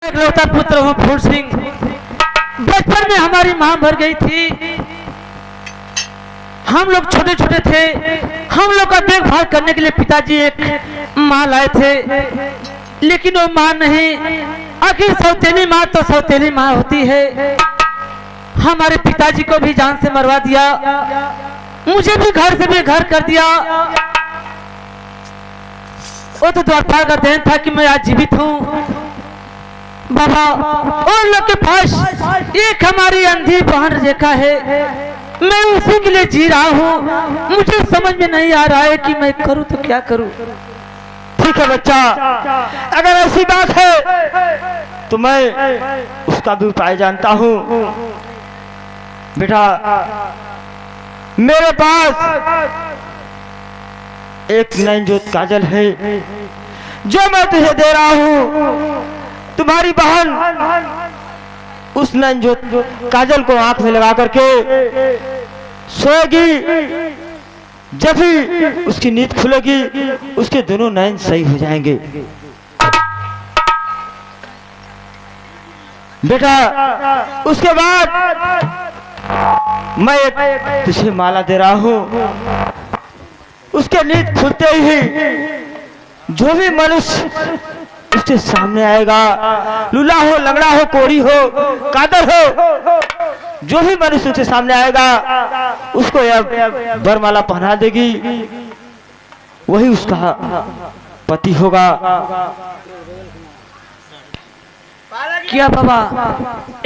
इकलौता पुत्र हूँ फूल सिंह। बचपन में हमारी माँ मर गई थी। हम लोग छोटे छोटे थे। हम लोग का देखभाल करने के लिए पिताजी एक माँ लाए थे, लेकिन वो माँ नहीं। आखिर सौतेली माँ तो सौतेली माँ होती है। हमारे पिताजी को भी जान से मरवा दिया, मुझे भी घर से भी घर कर दिया। वो तो द्वारपाल का देन था कि मैं आज जीवित हूँ। बाबा, और लोग के पास एक हमारी अंधी बहन रेखा है, मैं उसी के लिए जी रहा हूँ। मुझे समझ में नहीं आ रहा है कि मैं करूँ तो क्या करूँ। ठीक है बच्चा, अगर ऐसी बात है तो मैं उसका भी उपाय जानता हूँ। बेटा, मेरे पास एक नैनजोत काजल है जो मैं तुझे दे रहा हूँ। तुम्हारी बहन उस नैनजोत काजल को आंख में लगा करके सोएगी। जब भी उसकी नींद खुलेगी उसके दोनों नैन सही हो जाएंगे। बेटा, उसके बाद मैं एक तुझे माला दे रहा हूँ। उसके नींद खुलते ही जो भी मनुष्य उसके सामने आएगा, लूला हो, लंगड़ा हो, कोरी हो, कादर हो, जो भी मनुष्य उसके सामने आएगा उसको यह वरमाला पहना देगी, वही उसका पति होगा। क्या बाबा,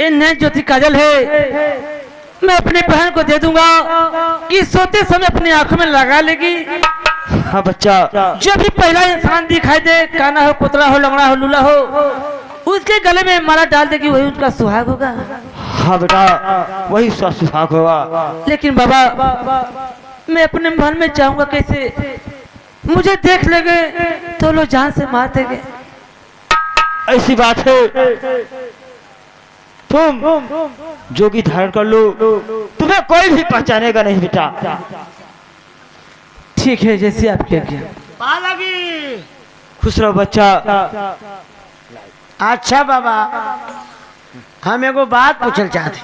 ये नैनज्योति काजल है, मैं अपनी बहन को दे दूंगा कि सोते समय अपनी आंखों में लगा लेगी। हाँ बच्चा, जो भी पहला इंसान दिखाई दे, काना हो, कुतरा हो, लंगड़ा हो, लूला हो, उसके गले में माला डाल देगी, वही उसका सुहाग होगा। हाँ बेटा, वही उसका सुहाग होगा। लेकिन बाबा, मैं अपने मन में चाहूंगा कैसे? मुझे देख लेंगे तो लोग जान से मार देंगे। ऐसी बात है, तुम जोगी धारण कर लो, तुम्हें कोई भी पहचानेगा नहीं बेटा। ठीक है, जैसे आप क्या किया। खुश रहो बच्चा। अच्छा बाबा, हम एगो बात पूछल चाहते।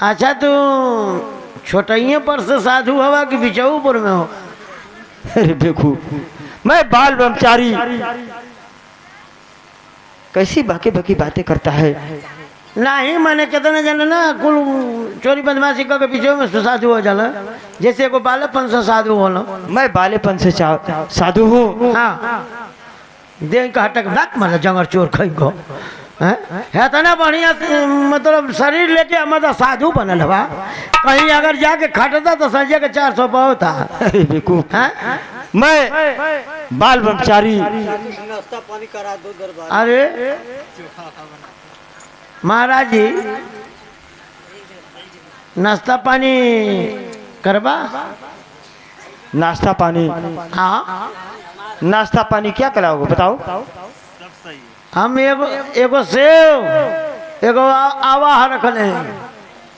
अच्छा, तू छोटइये पर से साधु हवा कि बिचौपुर में हो? अरे बेखू, मैं बाल ब्रह्मचारी। कैसी बाकी बाकी बातें करता है। नहीं, मैंने कितने जन ना कुल चोरी बदमाशी के पीछे में साधु हो जाला, जैसे को बालेपन से साधु हो। मैं बालेपन से साधु हूँ। हाँ, देख का हटक बात मतलब जंगर चोर खई को है तो ना बढ़िया, मतलब शरीर लेके मतलब साधु बनल हवा। कहीं अगर जाके खटता तो संजय के 400 पाव था। अरे बेवकूफ, मैं बाल ब्रह्मचारी। अरे महाराज जी, नाश्ता पानी करवा? नाश्ता पानी? हाँ, नाश्ता पानी क्या कराओगे बताओ। हम एगो सेव एगो आवाह रखले हैं।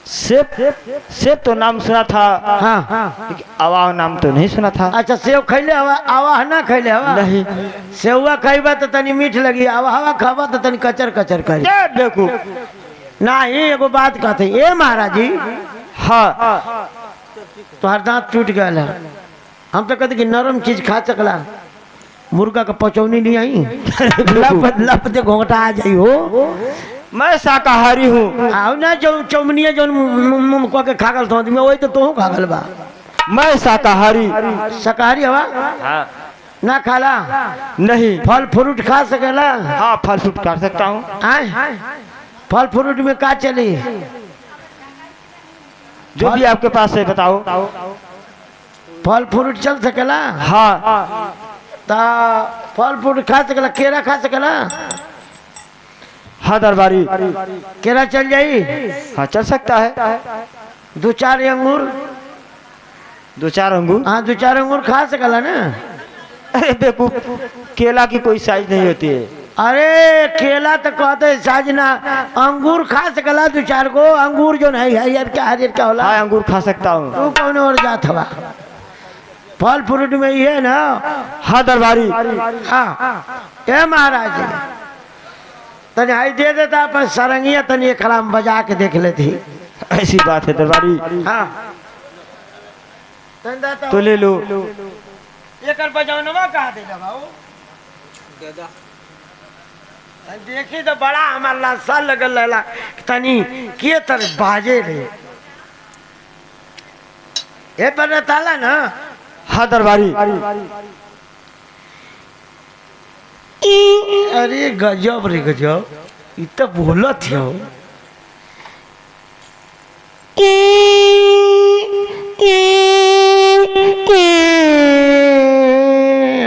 सेब तो नाम सुना था। हाँ, आवाह नाम तो नहीं सुना था। अच्छा, सेव खैले हवा, आवाह ना खैले हवा? नहीं। सेवा खैबा तो तनी मीठ लगी, आवाह खाबा तो तनी कचर कचर करी। देखो, नहीं, एगो बात कहते ए महाराज जी। हाँ, तोहर दांत टूट गया है। हम तो कहते कि नरम चीज खा सकला, मुर्गा का पचौनी नहीं आई लप दे घोंघटा आ जाई हो। मैं शाकाहारी हूँ। आओ ना, जो चौमनिया जो मुंह को के खागल थोड़ी में, वही तो तू खागल बा। मैं शाकाहारी। शाकाहारी हवा? हाँ। ना खाला? नहीं। फल फ्रूट खा सकेला? हाँ, फल फ्रूट खा सकता हूँ। फल फ्रूट में का चली? जो भी आपके पास है बताओ। फल फ्रूट चल सकेला? हाँ। ता फल फ्रूट खा सकेला? केरा खा सकेला? हाँ दरबारी, केरा चल जाई? हाँ चल सकता है। 2-4 अंगूर? 2-4 अंगूर? हाँ, 2-4 अंगूर खा सकेला ना? अरे बेवकूफ, केला की कोई साइज नहीं होती है। अरे केला तो कहते साइज ना, अंगूर खा सकेला 2-4 गो। अंगूर जो नहीं है यार, क्या हरियर क्या होला? हाँ, अंगूर खा सकता हूँ। तू कौन और जात हवा? फल फ्रूट में ये ना? हाँ दरबारी। हाँ, ए महाराज, तनी हाई दे देता अपन सरंगिया तनी एक खराम बजा के देख लेती। ऐसी बात है दरबारी। हाँ तो ले लो। एक बजौनवा कहा दे बाबू देखी तो बड़ा हमार लाशा लगल रहला तनी के तर बाजे रे ए बने ताला ना। हाँ दरबारी। अरे गजब रे गजब इ तो बोलत हो।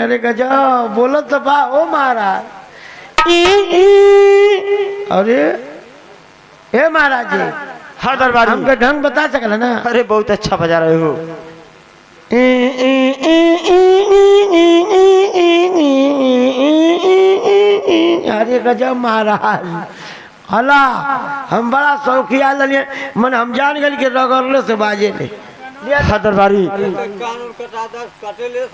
अरे गजब बोलत तो बा ओ महाराज। अरे हे महाराज जी हाँ दरबारी। हमको ढंग बता सकल ना। अरे बहुत अच्छा बजा रहे हो। अरे गजब महाराज हला हम बड़ा शौकिया ललिए मन हम जान गए कि रगड़ले से बाजे ले। हाँ दरबारी।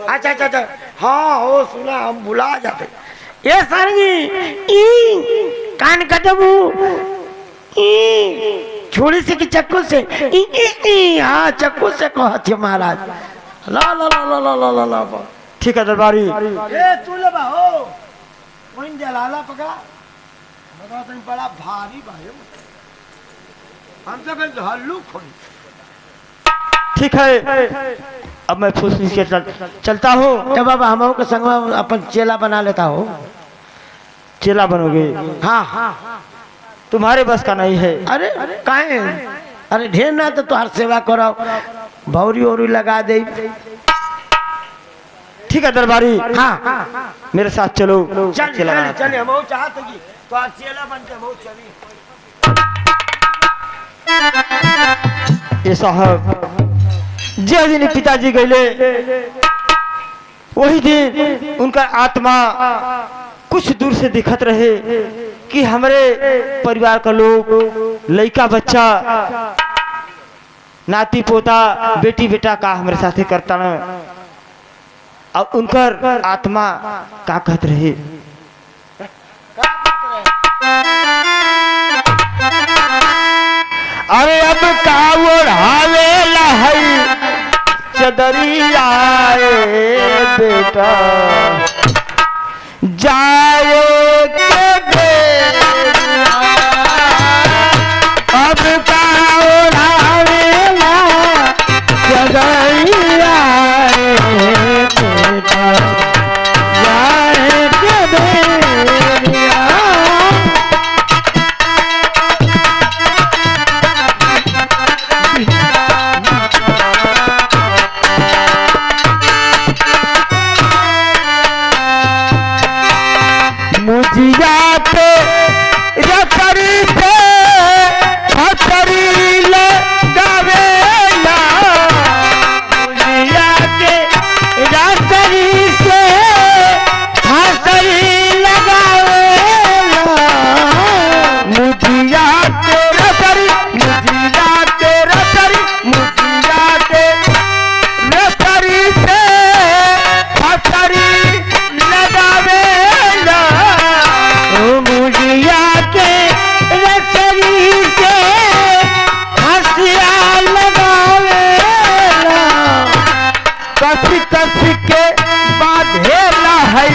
अच्छा अच्छा अच्छा हाँ हो सुना हम भुला जाते। ये सरगी कान कटबू छोड़ी से कि चक्कू से हाँ चक्कू से कहती महाराज। ला ला ला ला ला ला ला ला। ठीक है दरबारी। ए तू ले बा हो कोई जलाला पकड़ा बता तुम बड़ा भारी भाई हम तो कल हल्लू खोई। ठीक है अब मैं फूस के चलता हूँ। ए बाबा हम के संग में अपन चेला बना लेता हो। चेला बनोगे? हाँ हाँ तुम्हारे बस का नहीं है। अरे काहे अरे ढेर ना तो तुहार सेवा करो भौरी औरी लगा दे। ठीक है दरबारी। हाँ मेरे साथ चलो। चल चेला चल बनाते चल हम चाहते कि तो आज चेला बन के बहुत चली। हैं। ये साहब जिस दिन पिताजी गए वही दिन उनका आत्मा कुछ दूर से दिखत रहे कि हमारे परिवार का लोग लड़का बच्चा नाती पोता बेटी बेटा का हमारे साथ करता न। अब उनकर आत्मा का कहत रहे। अरे अब का ओढ़ावे लहई चदरिया बेटा जाए के बेरिया। अब का ओढ़ावे चदरिया बेटा जाए के बेरिया। मुझिया पे रतरी पे हथरी लगावेला। मुझिया के रतरी से हथरी लगावेला। मुझिया के रतरी मुझिया के रतरी मुझिया के रतरी से हथरी लगावेला। मुझिया के रसरी से हंसिया लगावेला। कसी कसी के बांधेला है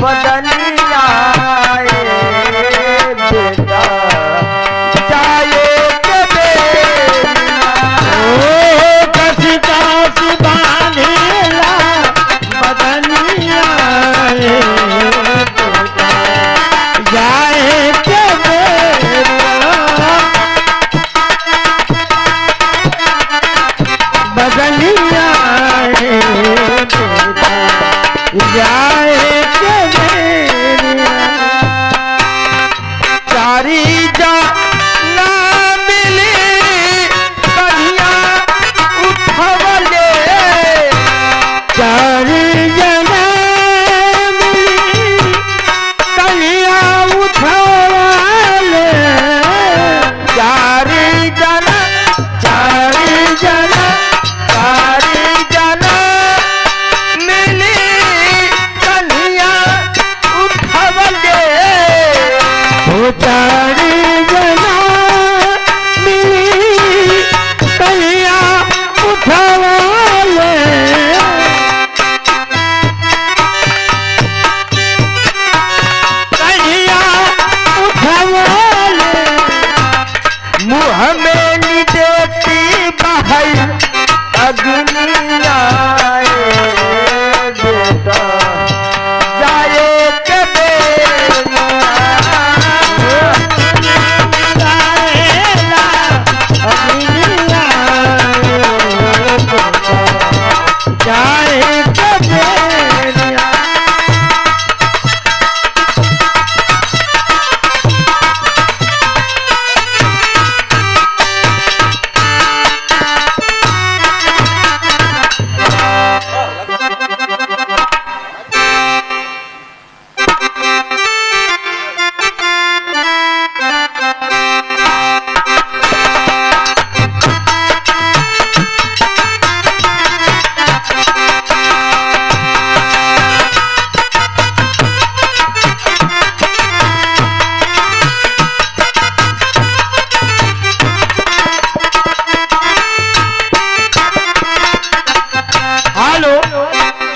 बदनिया बेटा जाए के बेरिया। कसी कसी बांधेला बदनिया जाए के बदलिया जाए के चारी जा ना मिली कहिया उठवले। चारी जना मिली कहिया उठवले। चारी जना चारी जना चारी जना मिली कन्हिया उठवले। चारी जना मिली कलिया उठवाले कलिया उठवाले मुँह में नी देती बहाई अग्निया बेटा जाए के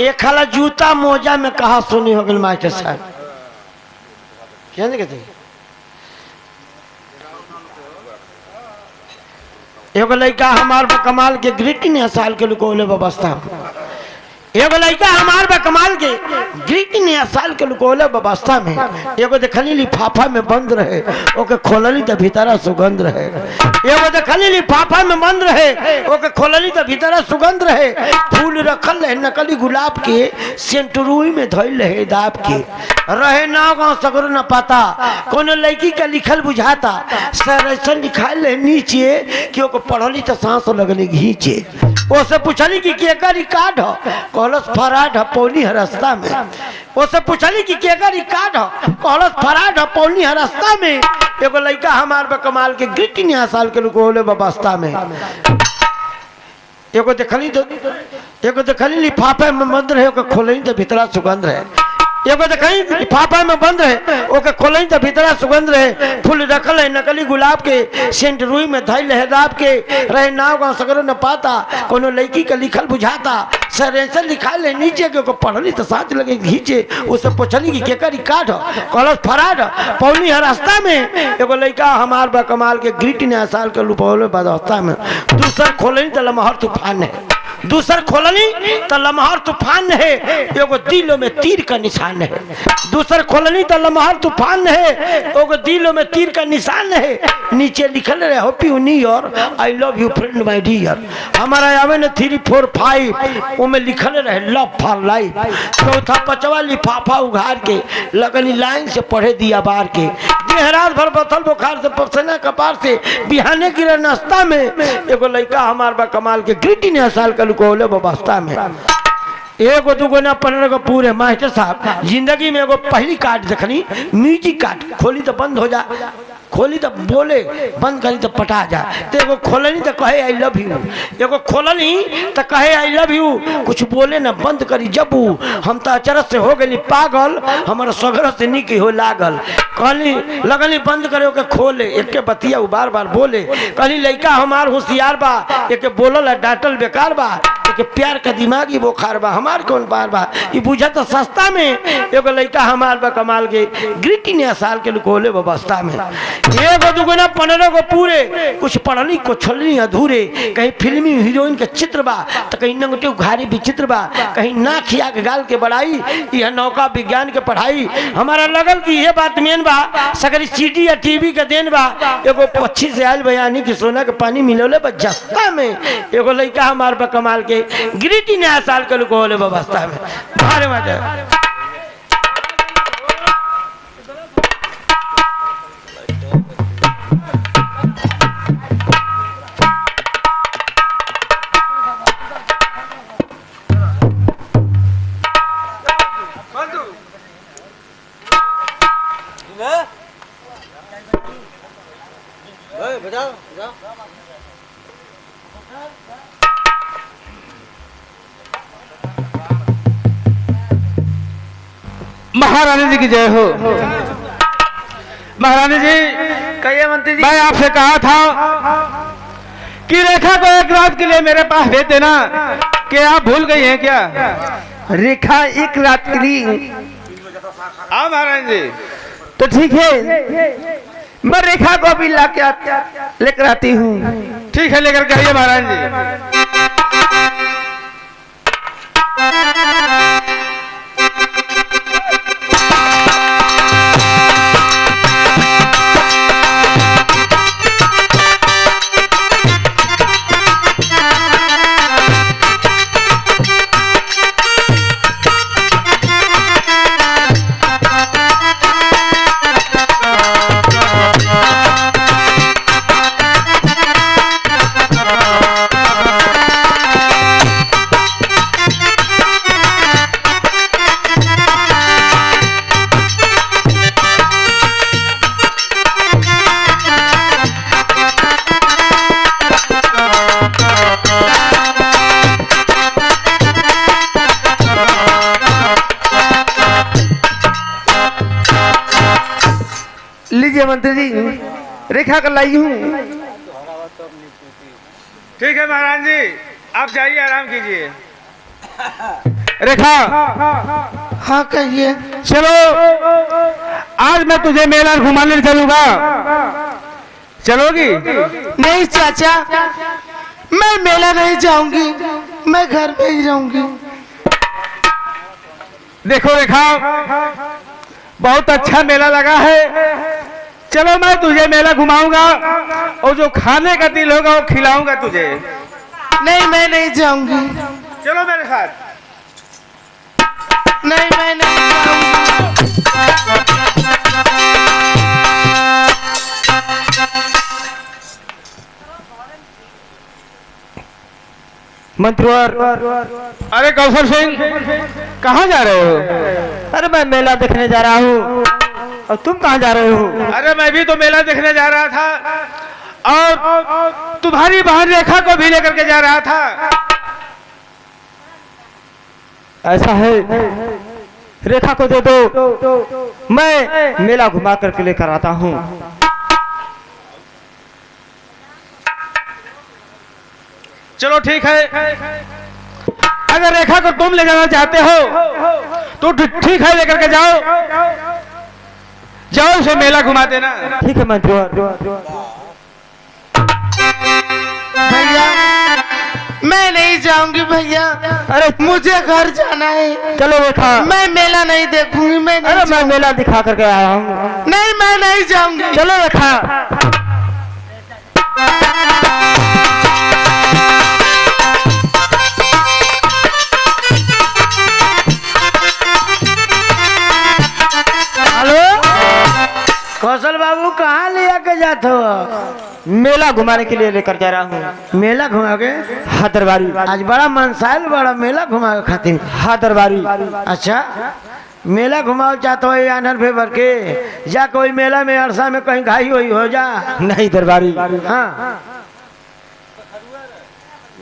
एक खाला जूता मोजा में कहा सुनी हो गई मास्टर साहब क्या नहीं कहते एगो लड़का हमार कमाल के ग्रीटिंग साल के लुकोले व्यवस्था एगो लड़का हमार कमाल के ग्रीटिंग साल के लुकोले व्यवस्था में एगो देखली लिफाफा में बंद रहे ओके खोलली तो भीतरा सुगंध रहे एगो देखली लिफाफा में बंद रहे ओके खोलली तो भीतरा सुगंध रहे फूल रखल रहे नकली गुलाब के सेंटरूई में धइल रहे दाब के रहे ना गाँव सगरो न पता कोनो लड़की का लिखल बुझाता सर ऐसा लिखाल रहे नीचे कि ओके पढ़ली तो सांस लगले घींचे ओसे पूछली कि केकर रिकॉर्ड हो कहलस फराड ह पौनी है रास्ता में ओसे पूछली कि केकर रिकॉर्ड हो कहलस फराड ह पौनी है रास्ता में एगो लड़का हमार कमाल के ग्रीटिंग साल के लुकोले व्यवस्था में एगो देखली लिफाफे में बंद रहे ओके खोलनी तो भीतरा सुगंध रहे एगो देखली लिफाफा में बंद रहे ओके खोलनी तो भीतरा सुगंध रहे फूल रखल है नकली गुलाब के सेंट रुई में धइल है दाब के रहे नाव गाँव सगरो न पाता कोनो लड़की का लिखल बुझाता सर ऐसा लिखाल है नीचे के ओके पढ़ली तो साथ लगे घींचे उससे पूछली कि केकर रिकॉर्ड हो कहलस फराड पौनी है रास्ता में एगो लड़का हमार कमाल के ग्रीटिंग साल के लुपौले व्यवस्था में दूसर खोलनी तो लमहर तूफान है दूसर खोलनी तो लमहर तूफान है एगो दिलों में तीर का निशान है दूसर खोलनी तो लमहर तूफान है एगो दिलों में तीर का निशान है नीचे लिखल रहे happy new year I love you friend my dear हमारा आवे न 3 4 5 वो में लिखल रहे लव फॉर लाइफ चौथा पचवा लिफाफा उघार के लगनी लाइन से पढ़े दिया बार के रात भर बथल बुखार से पसीना कपार से बिहाने गिरे नाश्ता में एगो लड़का हमार कमाल के ग्रीटिंग साल का लुकोले व्यवस्था में एगो दूगो ना 15 को पूरे मास्टर साहब जिंदगी में एगो पहली कार्ड देखनी म्यूजिक कार्ड खोली तो बंद हो जा खोली तो बोले बंद करी तो पटा जा तो एगो खोलनी तो कहे आई लव यू एगो खोलनी तो कहे आई लव यू कुछ बोले ना बंद करी जब हम तो अचरज से हो गई पागल हमारा सगर से निक हो लागल कहली लगनी बंद करे ओके खोले एक के बतिया बार बार बोले कहली लड़का हमार होशियार बा एक बोलल डांटल बेकार बा एक प्यार का दिमागी बुखार बा हमार कौन बार बा ये बुझा तो सस्ता में एगो लड़का हमार बा कमाल के ग्रीटिंग साल के लुकोले व्यवस्था में एगो दूगो ना 15 को पूरे कुछ पढ़ली कुछ छोड़नी अधूरे कहीं फिल्मी हीरोइन के चित्र बा तो कहीं नंगटे उघारी विचित्र बा कहीं ना खिया के गाल के बढ़ाई यह नौका विज्ञान के पढ़ाई हमारा लगल कि ये बात मेन बा सगरी सीडी या टीवी के देन बा एगो पक्षी से आयल बयानी कि सोना के पानी मिलोले जस्ता में एगो लड़का हमार बा कमाल के ग्रीटिंग साल के लुकोले व्यवस्था में भारे मजा महारानी जी की जय हो। महारानी जी, कहिए मंत्री जी। मैं आपसे कहा था कि रेखा को एक रात के लिए मेरे पास भेज देना। क्या आप भूल गई हैं क्या? रेखा एक रात के लिए? हाँ महारानी जी। तो ठीक है, मैं रेखा को अभी लेकर आती हूँ। ठीक है, लेकर के आइए महारानी जी। लीजिए मंत्री जी, रेखा कर लाई हूँ। ठीक है महाराज जी, आप जाइए, आराम कीजिए। रेखा, हाँ कहिए। चलो आज मैं तुझे मेला घुमाने चलूंगा, चलोगी? नहीं चाचा, मैं मेला नहीं जाऊंगी, मैं घर पे ही रहूंगी। देखो रेखा, बहुत अच्छा मेला लगा है, चलो मैं तुझे मेला घुमाऊंगा और जो खाने का दिल होगा वो खिलाऊंगा तुझे। नहीं मैं नहीं जाऊंगी। चलो मेरे साथ। नहीं मैं नहीं जाऊंगी। मंत्रवर, अरे कौशल सिंह, कहाँ जा रहे हो? अरे मैं मेला देखने जा रहा हूँ, और तुम कहाँ जा रहे हो? अरे मैं भी तो मेला देखने जा रहा था और तुम्हारी बहन रेखा को भी लेकर के जा रहा था। ऐसा है, रेखा को दे दो, मैं मेला घुमा करके लेकर आता हूँ। चलो ठीक है, अगर रेखा को तुम ले जाना चाहते हो तो ठीक है, लेकर के जाओ, जाओ उसे मेला घुमा देना। ठीक है मंत्री। भैया मैं नहीं जाऊंगी भैया, अरे मुझे घर जाना है। चलो रेखा, मैं मेला नहीं देखूंगी। अरे मैं मेला दिखा करके आया हूँ। नहीं मैं नहीं जाऊंगी। चलो रेखा। कौशल बाबू कहाँ ले आके जाते हो? मेला घुमाने के लिए लेकर जा रहा हूँ। मेला घुमा के? हाँ दरबारी। आज बड़ा मनसाइल, बड़ा मेला घुमा के खातिर। हाँ दरबारी। अच्छा मेला घुमाओ चाहते हो आनर फेवर के? जा कोई मेला में अरसा में कहीं घाई हुई हो जा। नहीं दरबारी। हाँ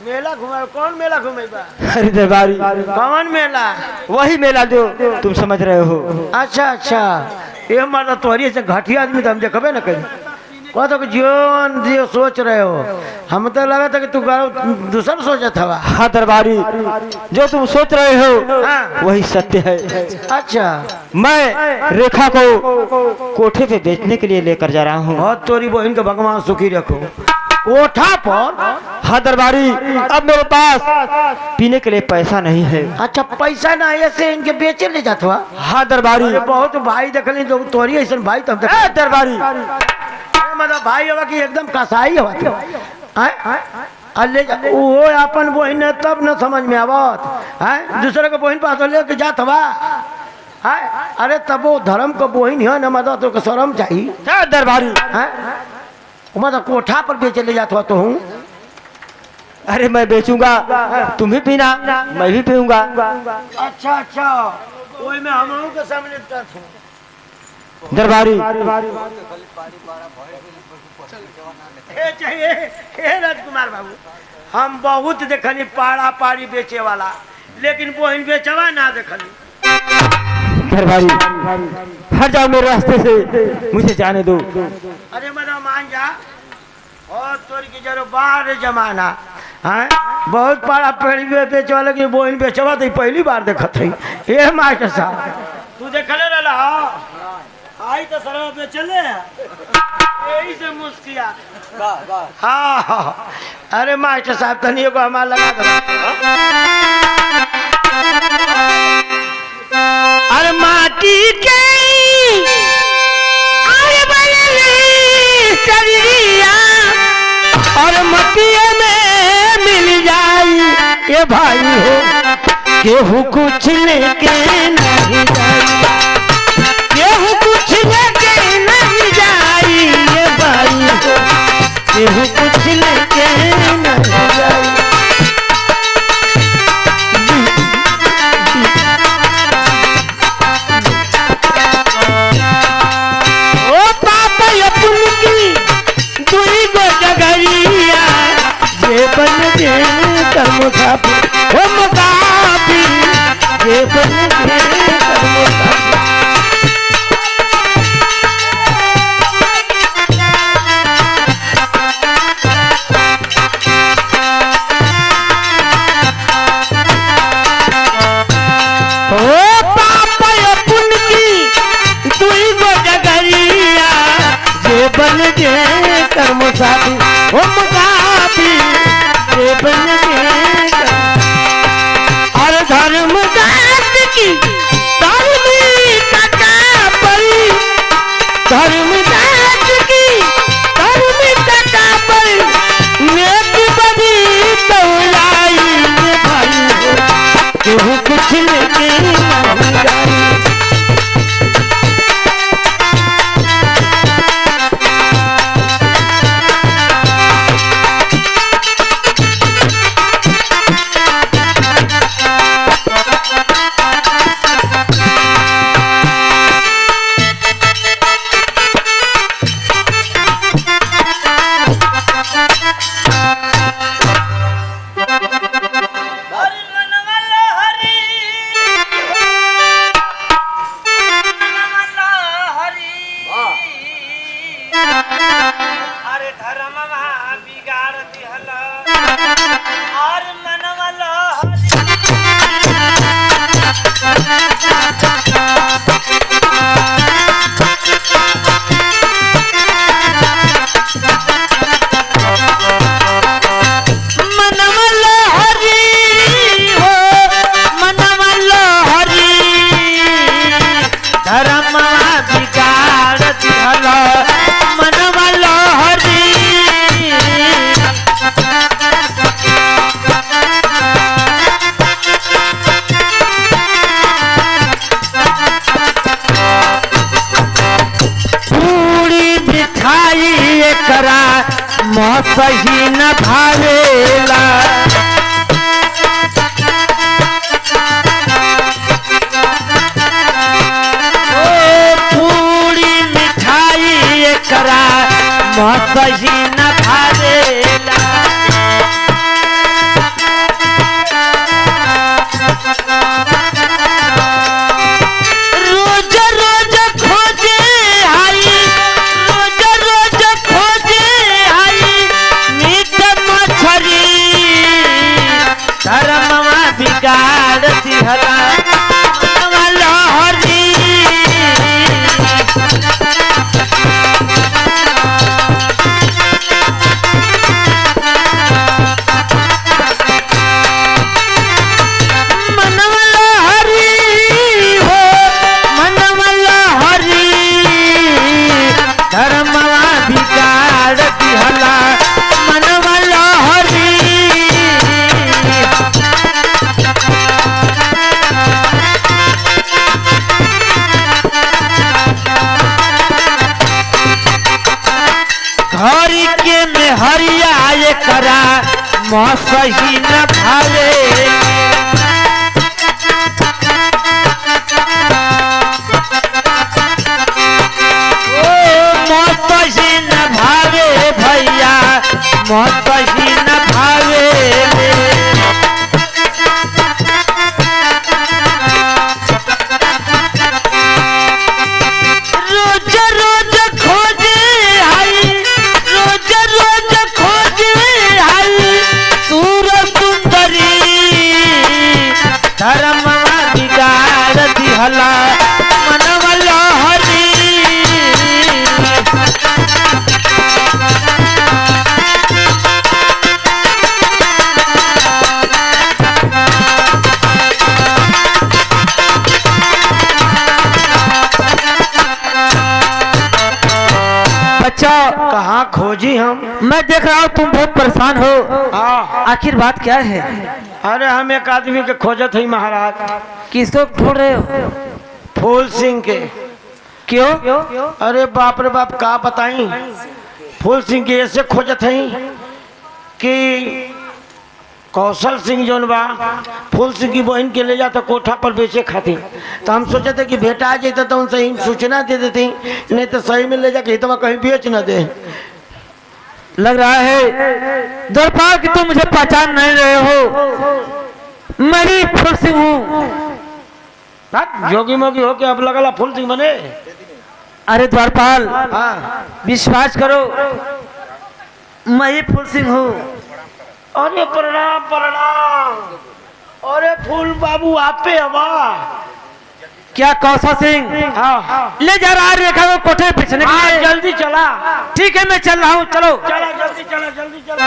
मेला घुमाओ। कौन मेला घुमेगा? अरे दरबारी, कौन मेला? वही मेला जो तुम समझ रहे हो। अच्छा अच्छा, ये मतलब तोहरी से घटिया आदमी तो हम देखबे न कहीं। कह तो जीवन जो सोच रहे हो, हम तो लगा था कि तू दूसरा सोचा था। हाँ दरबारी, जो तुम सोच रहे हो हाँ। वही सत्य है। अच्छा मैं रेखा को कोठे पे बेचने के लिए लेकर जा रहा हूँ। बहुत तोरी बहन के भगवान सुखी रखो। कोठा पर? हाँ दरबारी, अब मेरे पास पीने के लिए पैसा नहीं है। अच्छा पैसा ना ऐसे इनके बेचे ले जाते हुआ? हाँ दरबारी। बहुत भाई देखली तो तोरी ऐसा भाई तो दरबारी, मतलब भाई होगा कि एकदम कसाई हो वो अपन बहन है तब न समझ में आवत है। दूसरे के बहन पास लेके जात हवा है। अरे तब वो धर्म को बहन है न, मतलब तो शर्म चाहिए। दरबारी मतलब कोठा पर बेचे ले जाता तो हूँ। अरे मैं बेचूंगा, तुम भी पीना, मैं भी पीऊंगा। अच्छा अच्छा, वही मैं हम के सामने दरबारी। राजकुमार बाबू, हम बहुत देखनी पाड़ा पाड़ी बेचे वाला, लेकिन बहन बेचवा ना देखनी। दरबारी हट जाओ मेरे रास्ते से, मुझे जाने दो। अरे मना मान जा और तोर की जरो बाहर जमाना हैं बहुत बड़ा पेड़ बेचे वाले की बोइन बेचवा तो पहली बार देखत है। ए मास्टर साहब तू देखले रहला आई तो सरवा पे चले यही से मुस्किया हाँ हाँ। अरे मास्टर साहब तनियो को हमारा लगा दो। अरे माटी के अरे बने शरीरिया और मटिया में मिल जाई ये भाई हो केहू कुछ लेके नहीं जाई, केहू कुछ लेके नहीं जाई ये भाई हो केहू कुछ लेके नहीं जाई। ओ पापा अपन की दुई गो जगरिया ये बन जे कर मुसाफिर हो मुसाफिर ये बन जे कर मुसाफिर। बन के कर मुसाफिर हो मुसाफिर ये बन के और धर्म दास की धार्मिकता पर धर्म दास की धार्मिकता पर नेक बड़ी तो लाई भाई हो केहू कुछ लेके नहीं जाई। सही न भावेला ओ पूरी मिठाई करा सही न भावेला। रोज रोज खोजे आई रोज रोज खोजे आई मीठ मछरी धर्मवा बिगाड़ दिहला लहरी। हरि के में हरिया ये करा सही न भावे ओ सही न भावे भैया सही न भावे। बच्चा कहाँ खोजी हम? मैं देख रहा हूँ तुम बहुत परेशान हो, हाँ। आखिर बात क्या है? अरे हम एक आदमी के खोजत हई महाराज। किसको ढूंढ रहे हो? फूल सिंह के। क्यों? अरे बाप रे बाप का बताई। फूल सिंह के ऐसे खोजत हई कि कौशल सिंह जोन बा फूल सिंह की बहन के ले जाता कोठा पर बेचे खातिर। तो हम सोचे थे कि बेटा आ जाता तो उनसे ही सूचना दे देती, नहीं तो सही में ले जाके तो कहीं बेच न दे। लग रहा है द्वारपाल कि तुम मुझे पहचान नहीं रहे हो। मैं ही फूल सिंह हूँ। जोगी मोगी हो के अब लगला फूल सिंह बने। अरे द्वारपाल हाँ। विश्वास करो, मैं ही फूल सिंह हूँ। अरे प्रणाम प्रणाम। अरे फूल बाबू आप पे हवा। क्या कौशल सिंह? हाँ। ले जा रहा है रेखा को कोठे बेचने के लिए। जल्दी चला। ठीक है मैं चल रहा हूँ, चलो। चला जल्दी चला जल्दी चला।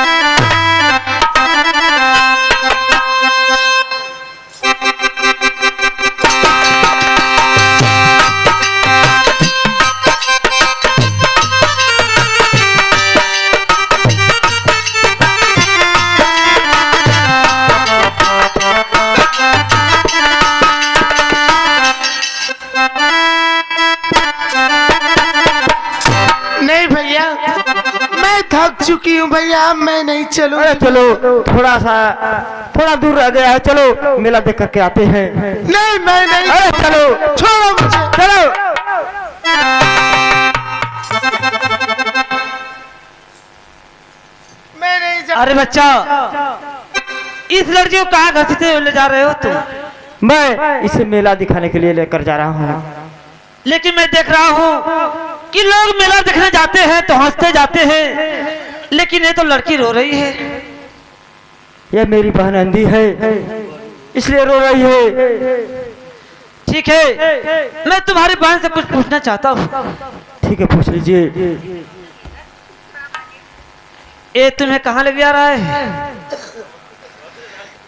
नहीं भैया मैं थक चुकी हूँ भैया, मैं नहीं चलूँ। अरे चलो थोड़ा दूर रह गया है, चलो मेला देख करके आते हैं। नहीं मैं नहीं। अरे चलो छोड़ो मुझे। चलो। मैं नहीं जा। अरे बच्चा, इस लड़की को कहाँ घसीटते ले जा रहे हो तुम? मैं इसे मेला दिखाने के लिए लेकर जा रहा हूँ। लेकिन मैं देख रहा हूँ कि लोग मेला देखने जाते हैं तो हंसते जाते हैं, लेकिन ये तो लड़की रो रही है। यह मेरी बहन अंधी है, इसलिए रो रही है। ठीक है, मैं तुम्हारी बहन से कुछ पूछना चाहता हूँ। ठीक है पूछ लीजिए। ये तुम्हें कहाँ ले जा रहा है?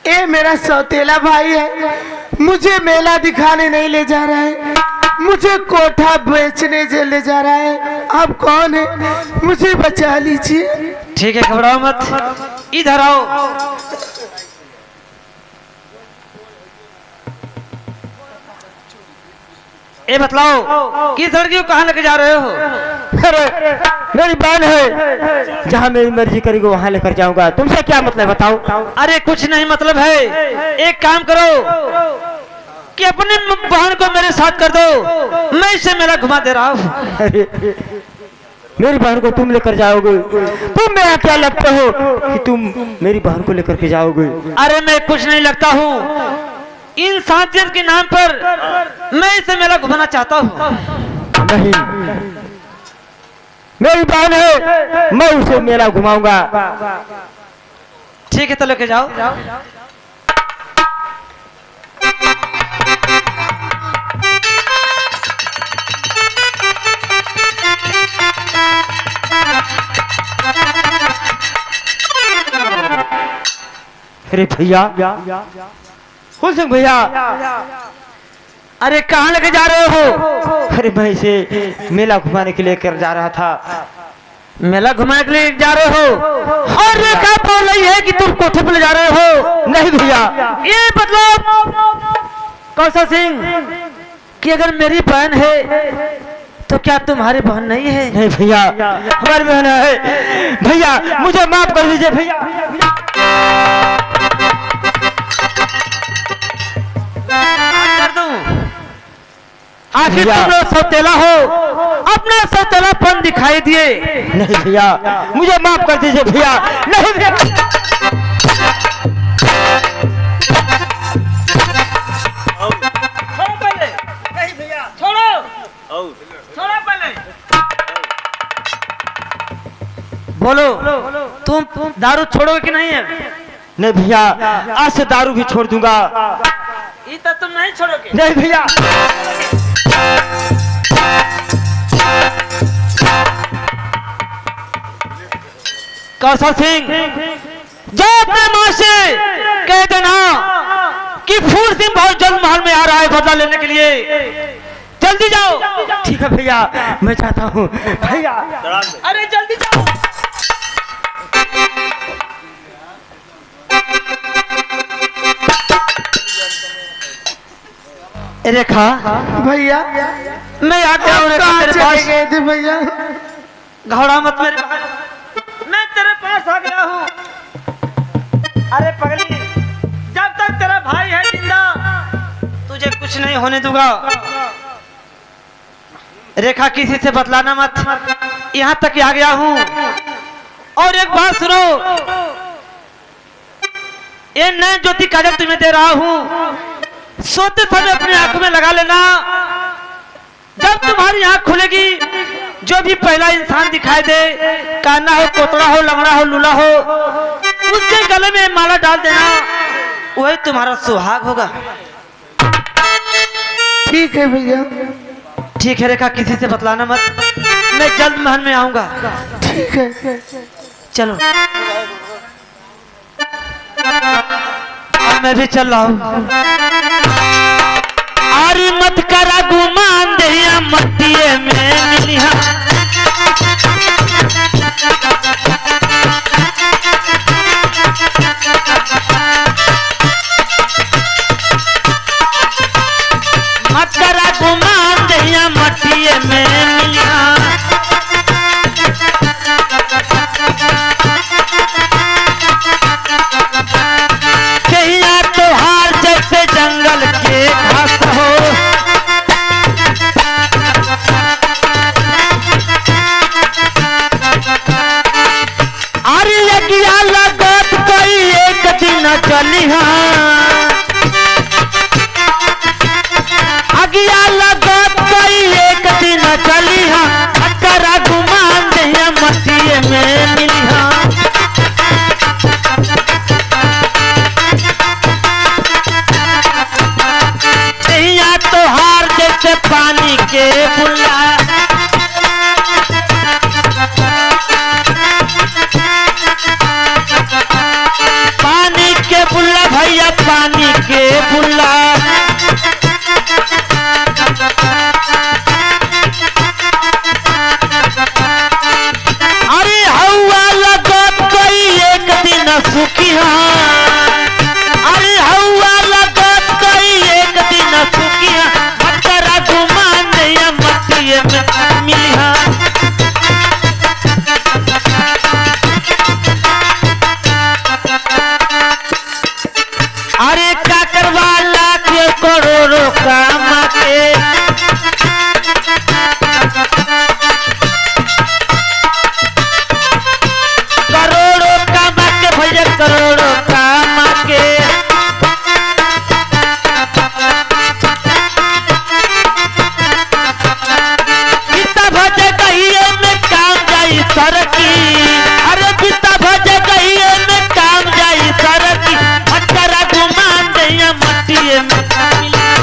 ये मेरा सौतेला भाई है, मुझे मेला दिखाने नहीं ले जा रहा है, मुझे कोठा बेचने ले जा रहा है। आप कौन है? मुझे बचा लीजिए। ठीक है घबराओ मत, इधर आओ। ये बतलाओ किस लड़की को कहाँ लेके जा रहे हो? अरे मेरी बहन है, जहाँ मेरी मर्जी करेगी वहाँ लेकर जाऊंगा। तुमसे क्या मतलब बताओ? अरे कुछ नहीं मतलब है, एक काम करो कि अपनी बहन को मेरे साथ कर दो, मैं इसे मेला घुमा दे रहा हूँ। अरे मेरी बहन को तुम लेकर जाओगे? तुम मेरा क्या लगते हो कि तुम मेरी बहन को लेकर के जाओगे? अरे मैं कुछ नहीं लगता हूँ, इंसानियत के नाम पर मैं इसे मेला घुमाना चाहता हूँ। नहीं, मेरी बहन है, मैं उसे मेला घुमाऊंगा। ठीक है तो लेके जाओ। अरे भैया, फूल सिंह भैया, अरे कहाँ लेके जा रहे हो? अरे मैं इसे मेला घुमाने के लिए कर जा रहा था। मेला घुमाने के लिए जा रहे हो? और रेखा बोल रही है कि तुम कोठे पे ले जा रहे हो। नहीं भैया, ये मतलब कौशल सिंह कि अगर मेरी बहन है तो क्या तुम्हारी बहन नहीं है? नहीं भैया, हमारी बहन है। भैया मुझे माफ कर दीजिए भैया। कर दूं? आखिर तुम लोग सौतेला हो, अपना सौतेलापन दिखाई दिए। नहीं भैया, मुझे माफ कर दीजिए भैया। नहीं भैया, छोड़ो पहले। नहीं भैया, छोड़ो, छोड़ो पहले। बोलो तुम दारू छोड़ोगे कि नहीं है? नहीं भैया, आज से दारू भी छोड़ दूंगा। ये तो तुम नहीं छोड़ोगे। नहीं भैया, कौशल सिंह, जो अपने माँ से कह देना कि फूल सिंह बहुत जल्द महल में आ रहा है बदला लेने के लिए, जल्दी जाओ। ठीक है भैया, मैं चाहता हूँ भैया। अरे जल्दी जाओ। रेखा भैया मैं आ गया हूँ रेखा तेरे चले पास। गए थे भैया? घबरा मत मेरे भाई, मैं तेरे पास आ गया हूँ। अरे पगली, जब तक तेरा भाई है जिंदा तुझे कुछ नहीं होने दूंगा। रेखा किसी से बतलाना मत, यहाँ तक आ गया हूँ। और एक बात सुनो, ये नए ज्योति काजल तुम्हें दे रहा हूँ, सोते समय अपनी आंखों में लगा लेना। जब तुम्हारी आंख खुलेगी, जो भी पहला इंसान दिखाई दे, काना हो, कोतरा हो, लंगड़ा हो, लूला हो, उसके गले में माला डाल देना, वही तुम्हारा सुहाग होगा। ठीक है भैया। ठीक है रेखा, किसी से बतलाना मत, मैं जल्द महल में आऊंगा। ठीक है। चलो, अब मैं भी चल रहा हूँ। आरी मत करा गुमान दहिया मट्टिए में मिलिया। मत करा गुमान दहिया मट्टिए में मिलिया। कहिया तोहार जैसे जंगल के घास हो। अरे यज्ञा लगत कोई एक दिन चलिहा। अगिया लगत कोई एक दिन चलिहा। अकरा गुमान दहिया मट्टिए में मिलिहा। तोहार जैसे पानी के बुल्ला। पानी के बुल्ला भैया, पानी के बुल्ला। अरे हवा लगत कोई एक दिन सुखिया। अरे हवा लगत कोई एक दिन सुखिया। अकरा गुमान दहिया मट्टिए में मिलिहा। अरे काकर वाला के करोड़ों कामा के। करोड़ों कामा के भैया, करोड़ों कामा के। गीता भजे कहिए में काम जाई सरकी। अरे गीता भजे कहिए में काम जाई सरकी। अकरा गुमान दहिया मट्टिए में मिलिहा।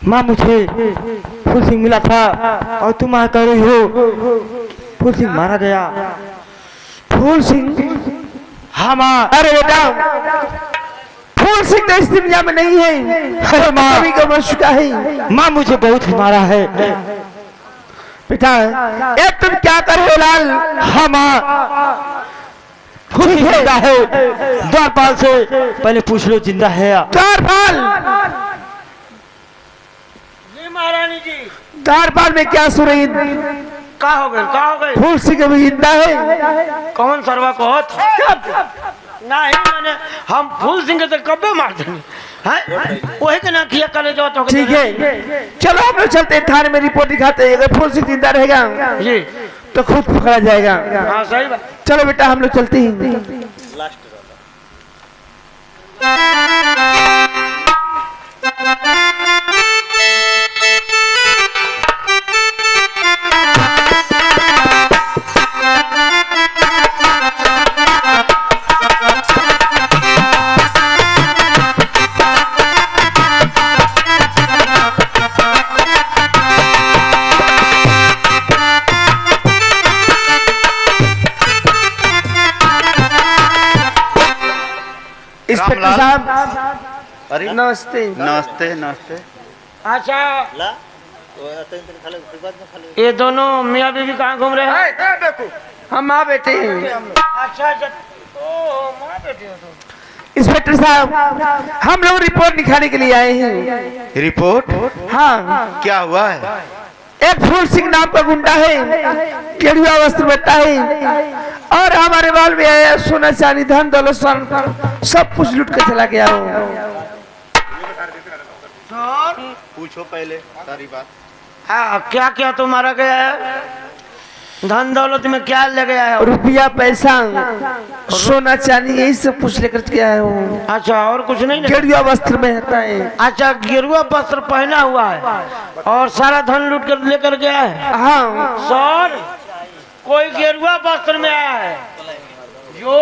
माँ मुझे फूल सिंह मिला था और तुम आ कर रही हो फूल सिंह मारा गया। फूल सिंह? हाँ माँ। अरे बेटा, फूल सिंह तो इस दुनिया में नहीं है। अरे माँ, अभी का मर चुका है। माँ मुझे बहुत मारा है। बेटा, ये तुम क्या कर रहे हो लाल? हाँ माँ, फूल सिंह जिंदा है। द्वारपाल से पहले पूछ लो जिंदा है या? द्वारपाल? महारानी जी, द्वारपाल में क्या सुरई? का हो गए, का हो गए? फूल सिंह अभी जिंदा है। कौन सरवा को नहीं, मैंने हम फूल सिंह के तो कब्बे मार देंगे। वही के ना किया करे जो तो ठीक है, चलो हम लोग चलते हैं थाने में रिपोर्ट दिखाते हैं। अगर फूल सिंह जिंदा रहेगा जी तो खुद पकड़ा जाएगा। हाँ सही बात। चलो बेटा हम लोग चलते हैं। इंस्पेक्टर साहब अरे नमस्ते। नमस्ते नमस्ते। अच्छा ये दोनों मियाँ बीवी कहाँ घूम रहे हैं? हम माँ बेटे हैं। अच्छा माँ बेटे हो तुम। इंस्पेक्टर साहब हम लोग रिपोर्ट लिखाने के लिए आए हैं। रिपोर्ट? हाँ, क्या हुआ है? एक फूल सिंह नाम का गुंडा है, केड़ुआ वस्त्र बनता है और हमारे बाल में आया सोना चांदी धन दौलत सब कुछ लूट कर चला गया हो। पूछो पहले सारी बात। हाँ क्या क्या तो मारा गया है? धन दौलत में क्या ले गया है? रुपया पैसा सोना चांदी यही सब कुछ लेकर गया है। अच्छा और कुछ नहीं? केड़ुआ वस्त्र में रहता है। अच्छा गेरुआ वस्त्र पहना हुआ है और सारा धन लूट कर लेकर गया है। हाँ सर कोई गेरुआ वस्त्र में आया है जो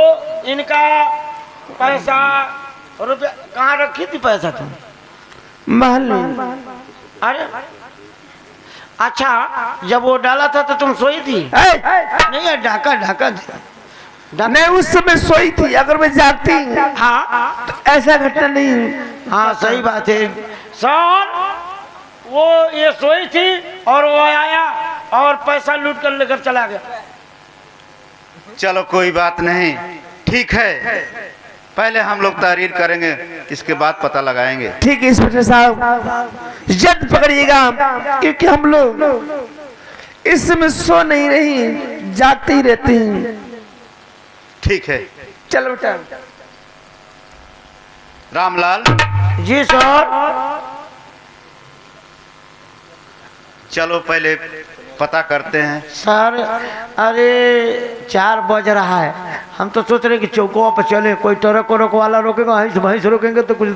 इनका पैसा रुपया कहाँ रखी थी? पैसा तुम महल में। अरे अच्छा जब वो डाला था तो तुम सोई थी? नहीं है ढाका ढाका मैं उस समय सोई थी, अगर मैं जागती हाँ तो ऐसा घटना नहीं। हाँ सही बात है सर। वो ये सोई थी और वो आया और पैसा लूट कर लेकर चला गया। चलो कोई बात नहीं, ठीक है। पहले हम लोग तहरीर करेंगे, इसके बाद पता लगाएंगे। ठीक है इंस्पेक्टर साहब जल्द पकड़िएगा, क्योंकि हम लोग इस समय सो नहीं रही, जागते ही रहते हैं। ठीक है। चलो बेटा। रामलाल जी सर। चलो पहले पता करते हैं। सर अरे 4 बज रहा है, हम तो सोच रहे कि चौकों पर चले, कोई ट्रक वरक वाला रोकेगा, भैंस रोकेंगे तो कुछ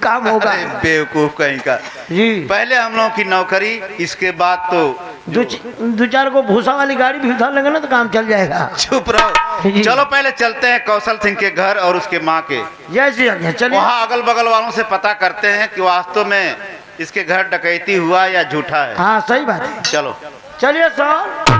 काम होगा। अरे बेवकूफ कहीं का। जी पहले हम लोगों की नौकरी, इसके बाद तो दो चार को भूसा वाली गाड़ी भी उधर लेंगे ना तो काम चल जाएगा। चुप रहो। चलो पहले चलते हैं कौशल सिंह के घर और उसके माँ के। जैसे चलिए। वहाँ अगल बगल वालों से पता करते हैं कि वास्तव में इसके घर डकैती हुआ या झूठा है। हाँ सही बात है। चलो चलिए सर।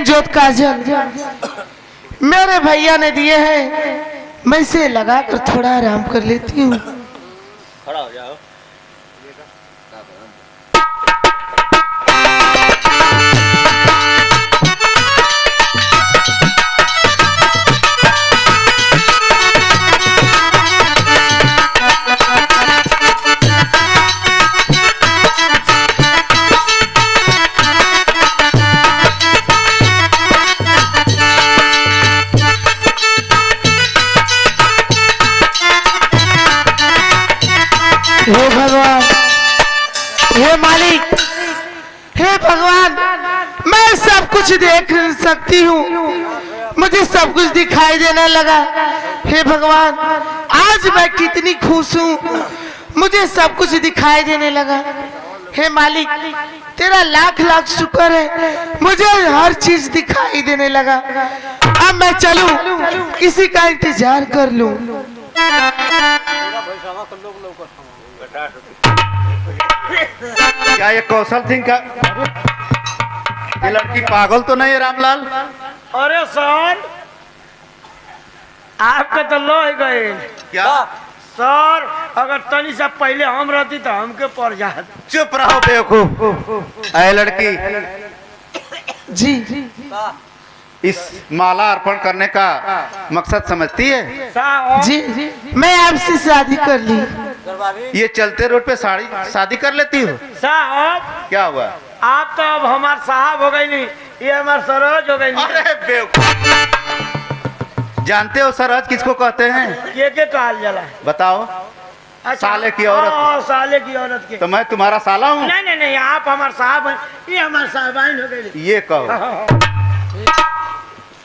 जोत काजल मेरे भैया ने दिए हैं, मैं इसे लगाकर थोड़ा आराम कर लेती हूँ। खड़ा हो जाओ। हे भगवान, हे मालिक, हे भगवान, मैं सब कुछ देख सकती हूँ, मुझे सब कुछ दिखाई देने लगा। हे भगवान, आज मैं कितनी खुश हूँ, मुझे सब कुछ दिखाई देने लगा। हे मालिक, तेरा लाख लाख शुक्र है, मुझे हर चीज दिखाई देने लगा। अब अब मैं चलूं, किसी का इंतजार कर लूं। क्या ये कौशल सिंह का ये लड़की पागल तो नहीं है रामलाल? अरे सर आपके तो लो गए क्या सर, अगर तनी से पहले हम रहती तो हमके पड़ जात। चुप रहो बेवकूफ। ऐ लड़की, जी इस माला अर्पण करने का मकसद समझती है? साहब जी, मैं आपसे शादी कर ली। ये चलते रोड पे शादी कर लेती हो? साहब क्या हुआ? आप तो अब हमार साहब हो गई नहीं, ये हमार सरोज हो गई नहीं। अरे बेवकूफ, जानते हो सरहज किसको कहते हैं? ये के कहल जाला? बताओ। अच्छा, साले की औरत। हाँ, साले की औरत के। तो मैं तुम्हारा साला हूँ? नहीं नहीं नहीं, आप हमार साहब हैं, ये हमार साहबाइन हो गई। ये कहो।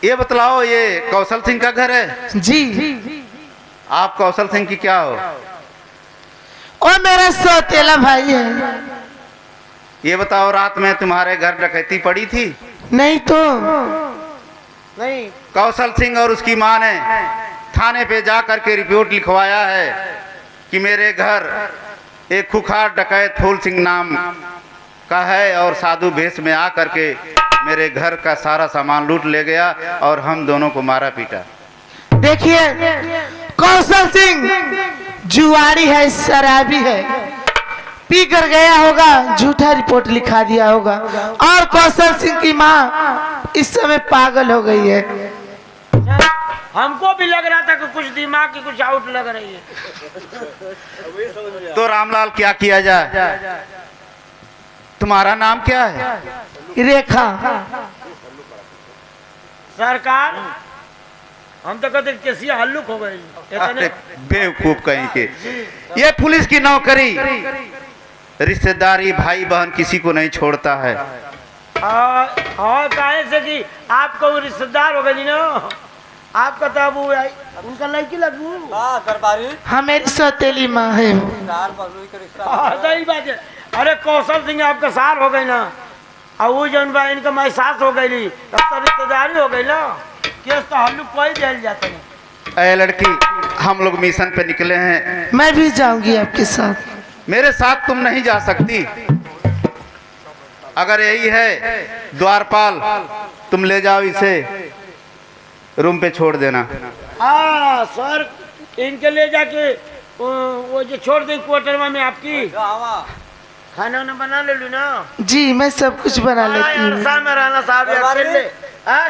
ये बतलाओ, ये कौशल सिंह का घर है? जी, आप कौशल सिंह की क्या हो? और मेरा सौतेला भाई है। ये बताओ, रात में तुम्हारे घर डकैती पड़ी थी? नहीं तो नहीं, कौशल सिंह और उसकी माँ ने थाने पे जा करके रिपोर्ट लिखवाया है कि मेरे घर एक खुखार डकैत फूल सिंह नाम का है और साधु भेष में आ करके मेरे घर का सारा सामान लूट ले गया और हम दोनों को मारा पीटा। देखिए, कौशल सिंह जुआरी है, शराबी है, पी कर गया होगा, झूठा रिपोर्ट लिखा दिया होगा। और कौशल सिंह की माँ इस समय पागल हो गई है। हमको भी लग रहा था कि कुछ दिमाग की कुछ आउट लग रही है। तो रामलाल क्या किया जाए? तुम्हारा नाम क्या है? रेखा। सरकार हम तो कहते कैसी हल्लुक हो गई इतने। बेवकूफ कहीं के। ये पुलिस की नौकरी, रिश्तेदारी, भाई बहन किसी को नहीं छोड़ता है। हाँ, काहे से कि आपको वो रिश्तेदार हो गई ना, आपका तो अब उनका लड़की लगू। हाँ, मेरी सौतेली माँ है। सही बात है। अरे कौशल सिंह आपका साल हो गई ना, और वो जौन बा इनका मैं सास हो गई, तब तो रिश्तेदारी हो गई ना, केस तो हम लोग कोई जेल जाते हैं। ऐ लड़की, हम लोग मिशन पे निकले हैं। मैं भी जाऊंगी आपके साथ। मेरे साथ तुम नहीं जा सकती। अगर यही है द्वारपाल, तुम ले जाओ इसे, रूम पे छोड़ देना। हाँ सर, इनके ले जाके वो जो छोड़ दी क्वार्टर में आपकी, खाना वाना बना ले लू ना। जी, मैं सब कुछ बना लेती हूँ। साथ में रहना साहब, अकेले। हाँ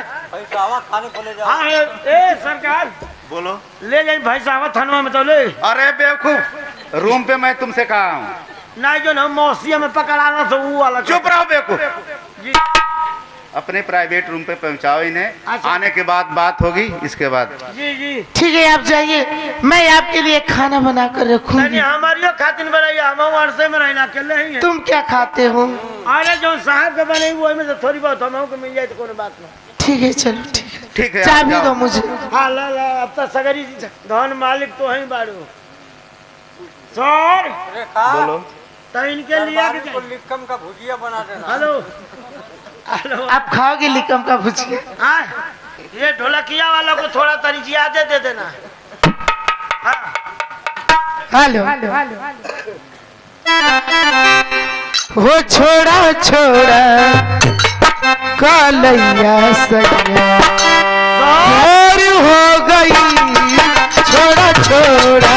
ए सरकार, बोलो। ले जाए भाई साहब थानवा में तो ले। अरे बेवकूफ, रूम पे मैं तुमसे कहा हूँ। नहीं जो हम मौसिया में पकड़ाना तो वो वाला। चुप रहो बेवकूफ। जी, अपने प्राइवेट रूम पे पहुंचाओ इन्हें। अच्छा। आने के बाद बात होगी, इसके बाद। जी जी, ठीक है, आप जाइए, मैं आपके लिए खाना बना कर रखूंगी। नहीं हमारी खातिन बनाई, हम वर्षे में रहना अकेले ही हैं। तुम क्या खाते हो? अरे जो साहब के बने वो में से थोड़ी बहुत हम को मिल जाए तो कोई बात नहीं। ठीक है, चलो ठीक है। ठीक है, चाबी आप दो जाओ। मुझे। हाँ ला ला, अब तो सगरी धन मालिक तो है बारू। सर बोलो। तो इनके लिए लिक्कम का भुजिया बना देना। हेलो हेलो, आप खाओगे लिकम का भुजिया? हाँ, ये ढोलकिया वालों को थोड़ा तनी ज्यादा दे देना। हाँ। हेलो। हो छोड़ा छोड़ा कालैया सैया और हो गई, छोड़ा छोड़ा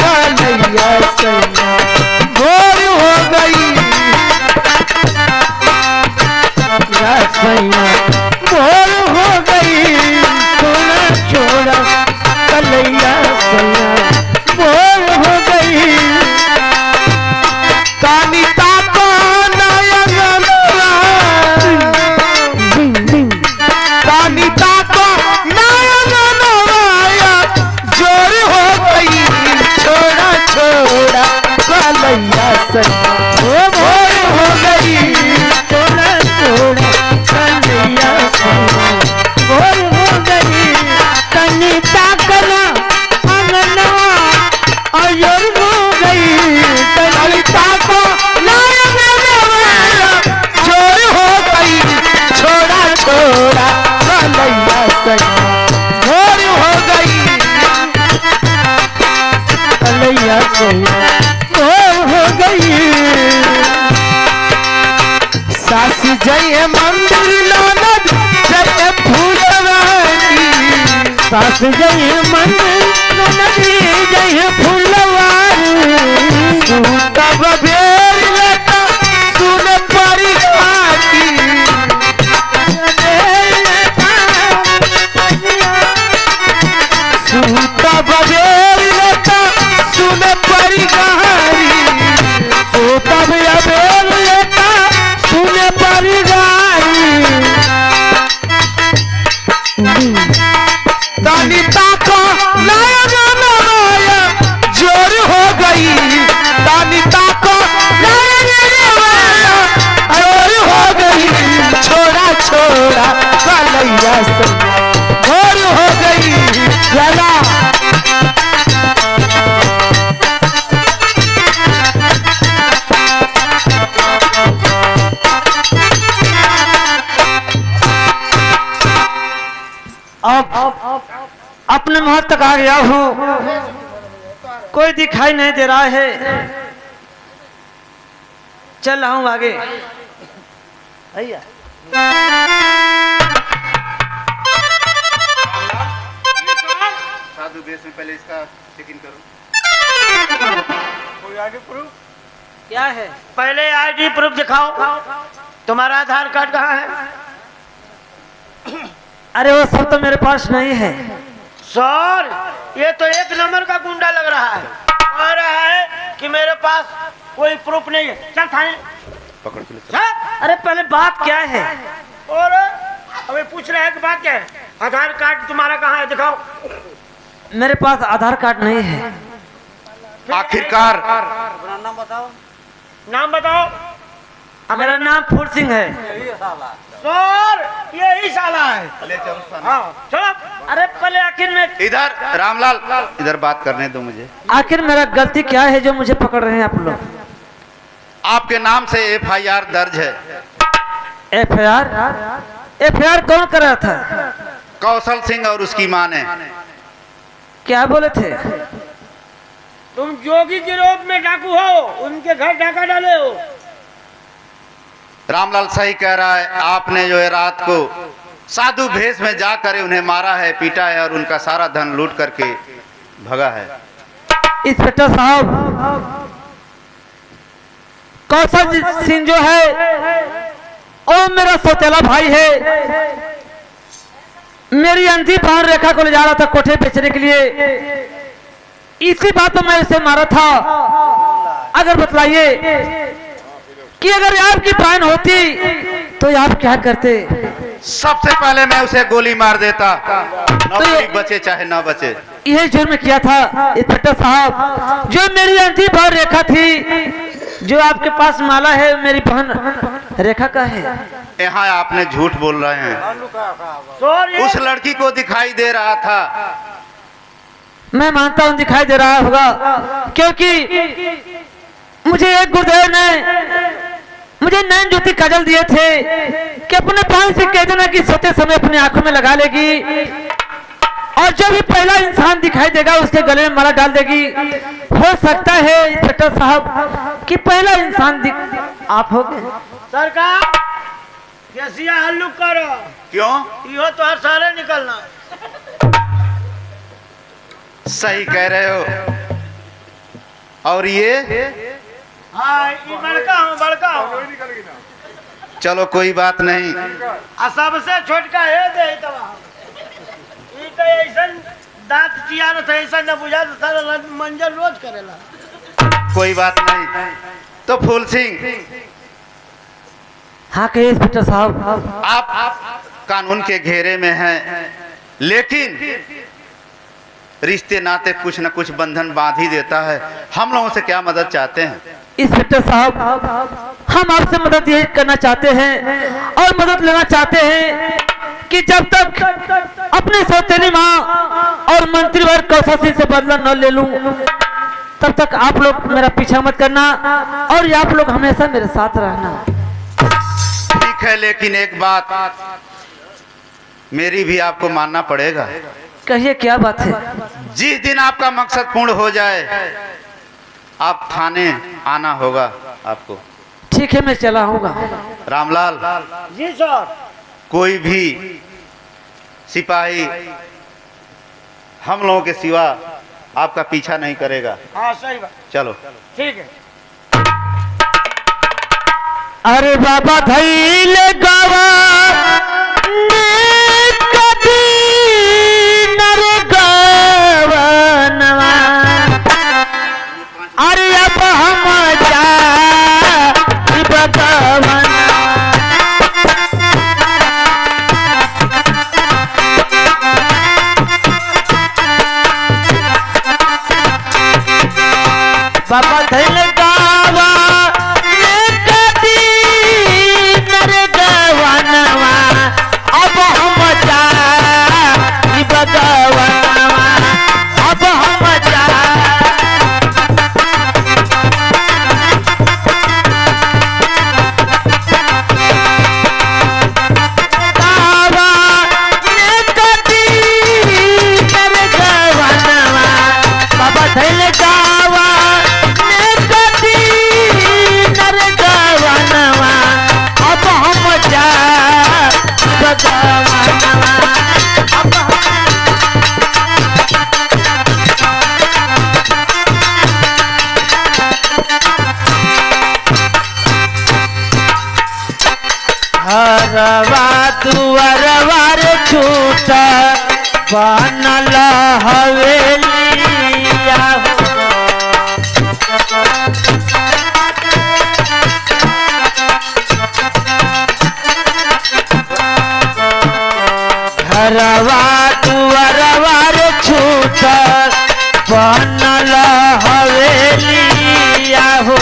कालैया सैया और हो गई, सैया और हो गई, छोड़ा छोड़ा कालैया सैया और हो गई। कानिता को नयनवा, कानिता को नयनवा जोर हो गई, छोड़ा छोड़ा कालैया सैया वो भोर हो गई, छोड़ा छोड़ा कालैया जय मंदिर ननद जय फूलवारी सास जय मंदिर नदी जय फुलवारी तब बेर लता सुन परी खाती तब बेर लता सुन परी गारी तब बेर लता सुन परी गारी दानिता को नया नया जोर हो गई दानिता को नया जोर हो गई छोड़ा छोड़ा कलैया से जोर हो गई जला अब अपने महल तक आ गया हूँ, कोई दिखाई नहीं दे रहा है, चल रहा हूँ आगे। भैया साधु बेस में पहले इसका चेक इन करो। कोई आगे प्रूफ? क्या है? पहले आईडी प्रूफ दिखाओ, तुम्हारा आधार कार्ड कहाँ है? अरे वो सब तो मेरे पास नहीं है। सर ये तो एक नंबर का गुंडा लग रहा है, कह रहा है कि मेरे पास कोई प्रूफ नहीं है। चल थाने पकड़ के ले चल। चल। अरे पहले बात क्या है? और अबे पूछ रहे हैं कि बात क्या है? आधार कार्ड तुम्हारा कहाँ है, दिखाओ। मेरे पास आधार कार्ड नहीं है। आखिरकार अपना नाम बताओ। नाम बताओ। मेरा नाम फूल सिंह है। यही साला। सर यही साला है। ले चल थाने। हाँ चलो। अरे पहले आखिर में इधर रामलाल, इधर बात करने दो मुझे। आखिर मेरा गलती क्या है जो मुझे पकड़ रहे हैं आप लोग? आपके नाम से FIR दर्ज है। एफआईआर कौन कर रहा था? कौशल सिंह और उसकी मां ने। क्या बोले थे? तुम जोगी गिरोह में डाकू हो, उनके घर डाका डाले हो। रामलाल सही कह रहा है, आपने जो है रात को साधु भेष में जाकर उन्हें मारा है, पीटा है और उनका सारा धन लूट करके भगा है। इंस्पेक्टर साहब, कौशल सिंह जो है वो मेरा सौतेला भाई है। मेरी अंधी पान रेखा को ले जा रहा था कोठे बेचने के लिए, इसी बात में मैं उसे मारा था। अगर बतलाइए कि अगर आपकी बहन होती तो आप क्या करते? सबसे पहले मैं उसे गोली मार देता, नौकरी बचे चाहे ना बचे। यही जुर्म किया था इंस्पेक्टर साहब। जो मेरी अंधी बहन रेखा थी, जो आपके पास माला है, मेरी बहन रेखा का है। यहाँ आपने झूठ बोल रहे हैं। लालू का उस लड़की को दिखाई दे रहा था। मैं मानता हूँ दिखाई दे रहा होगा, क्योंकि मुझे एक गुरुदेव ने मुझे नैन ज्योति काजल दिए थे कि अपने पान से कह देना कि सोते समय अपनी आंखों में लगा लेगी, और जो भी पहला इंसान दिखाई देगा उसके गले में माला डाल देगी। हो सकता है इंस्पेक्टर साहब कि पहला इंसान आप हो गए। सरकार कैसिया हल्लू करो, क्यों? यो तो हर सारे निकलना। सही कह रहे हो। और ये हाँ ये बड़का हूँ, बड़का हूँ। चलो कोई बात नहीं। आ सबसे छोटका है दे तवा। ई तो ऐसा दांत चियार था, ऐसा न बुझा तो सारा मंजर रोज करेला। कोई बात नहीं। तो फूल सिंह, हाँ कहिए इंस्पेक्टर साहब। आप कानून के घेरे में हैं, लेकिन रिश्ते नाते कुछ न कुछ बंधन बांध ही देता है। हम लोगों से क्या मदद चाहते हैं? इंस्पेक्टर साहब, हम आपसे मदद यही करना चाहते हैं और मदद लेना चाहते हैं कि जब तक अपने सौतेली माँ और मंत्री वर्ग कौशल सिंह से बदला न ले लूं, तब तक आप लोग मेरा पीछा मत करना और आप लोग हमेशा मेरे साथ रहना। ठीक है, लेकिन एक बात मेरी भी आपको मानना पड़ेगा। कहिए क्या बात है? जिस दिन आपका मकसद पूर्ण हो जाए, आप थाने आना होगा आपको। ठीक है मैं चला आऊंगा। रामलाल, जी सर। कोई भी सिपाही हम लोगों के सिवा आपका पीछा नहीं करेगा। हाँ सही बात। चलो। ठीक है। अरे बाबा धैल गवा अरे अब हम जा बाबा धैल गावा अब हम जा बगवनवा अब हम जा हरवा दुअरवा रे छूट बनल हवेलिया हो हरवा दुअरवा रे छूट बनल हवेलिया हो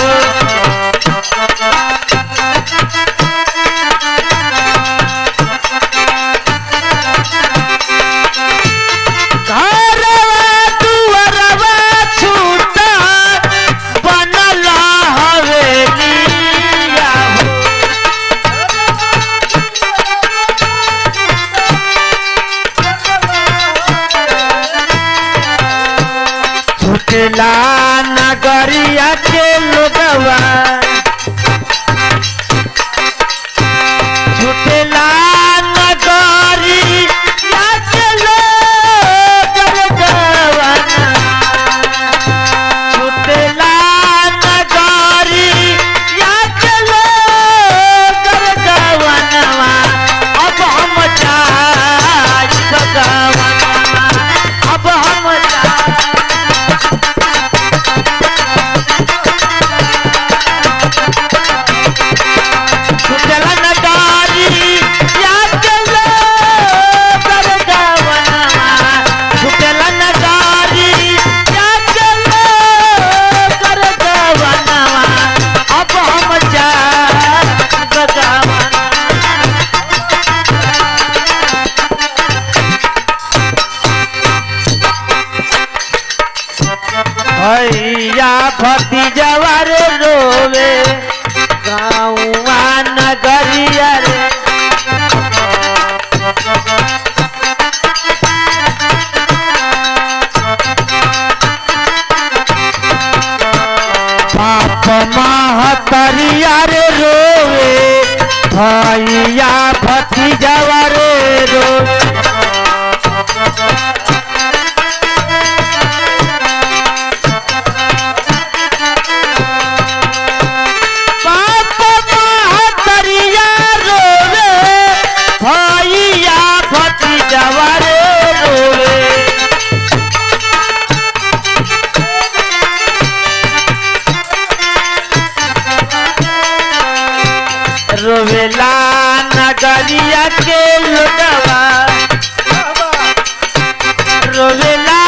नगरिया के लोगवा झूठला नगरिया के लोगवा झूठला नगरिया के लोगवा अब हम जाई बगवनवा अब हम भैया भतीजवा रे रोवे गाँवा नगरिया रे बाप महतरिया रे रोवे भैया भतीजवा रे रोवे रोवेला नगरिया के लोगवा रोवेला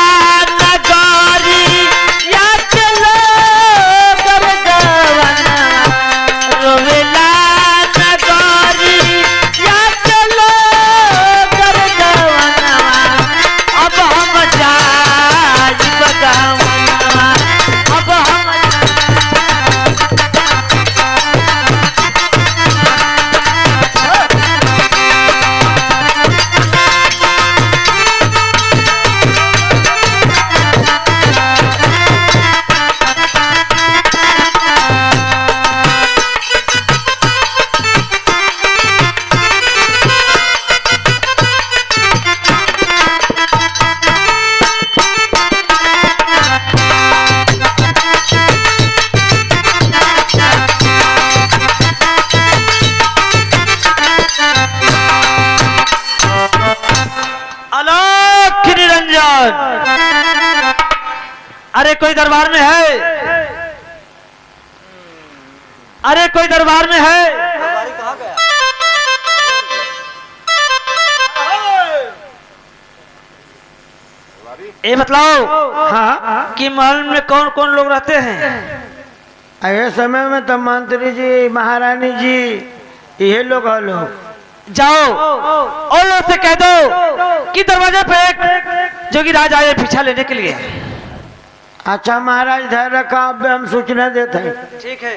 नगरिया के लोगवा रोवेला नगरिया के लोगवा अब हम जाई बगवनवा अब हम कोई दरबार में है? अरे कोई दरबार में है? दरबारी कहाँ गया? ये बताओ हाँ कि महल में कौन कौन लोग रहते हैं? ऐसे समय में तो मंत्री जी महारानी जी ये लोग है लोग। जाओ और लोग से कह दो कि दरवाजे पे एक जोगीराज आए पीछा लेने के लिए। अच्छा महाराज धैर्य रखा, अब हम सूचना देते हैं। ठीक है।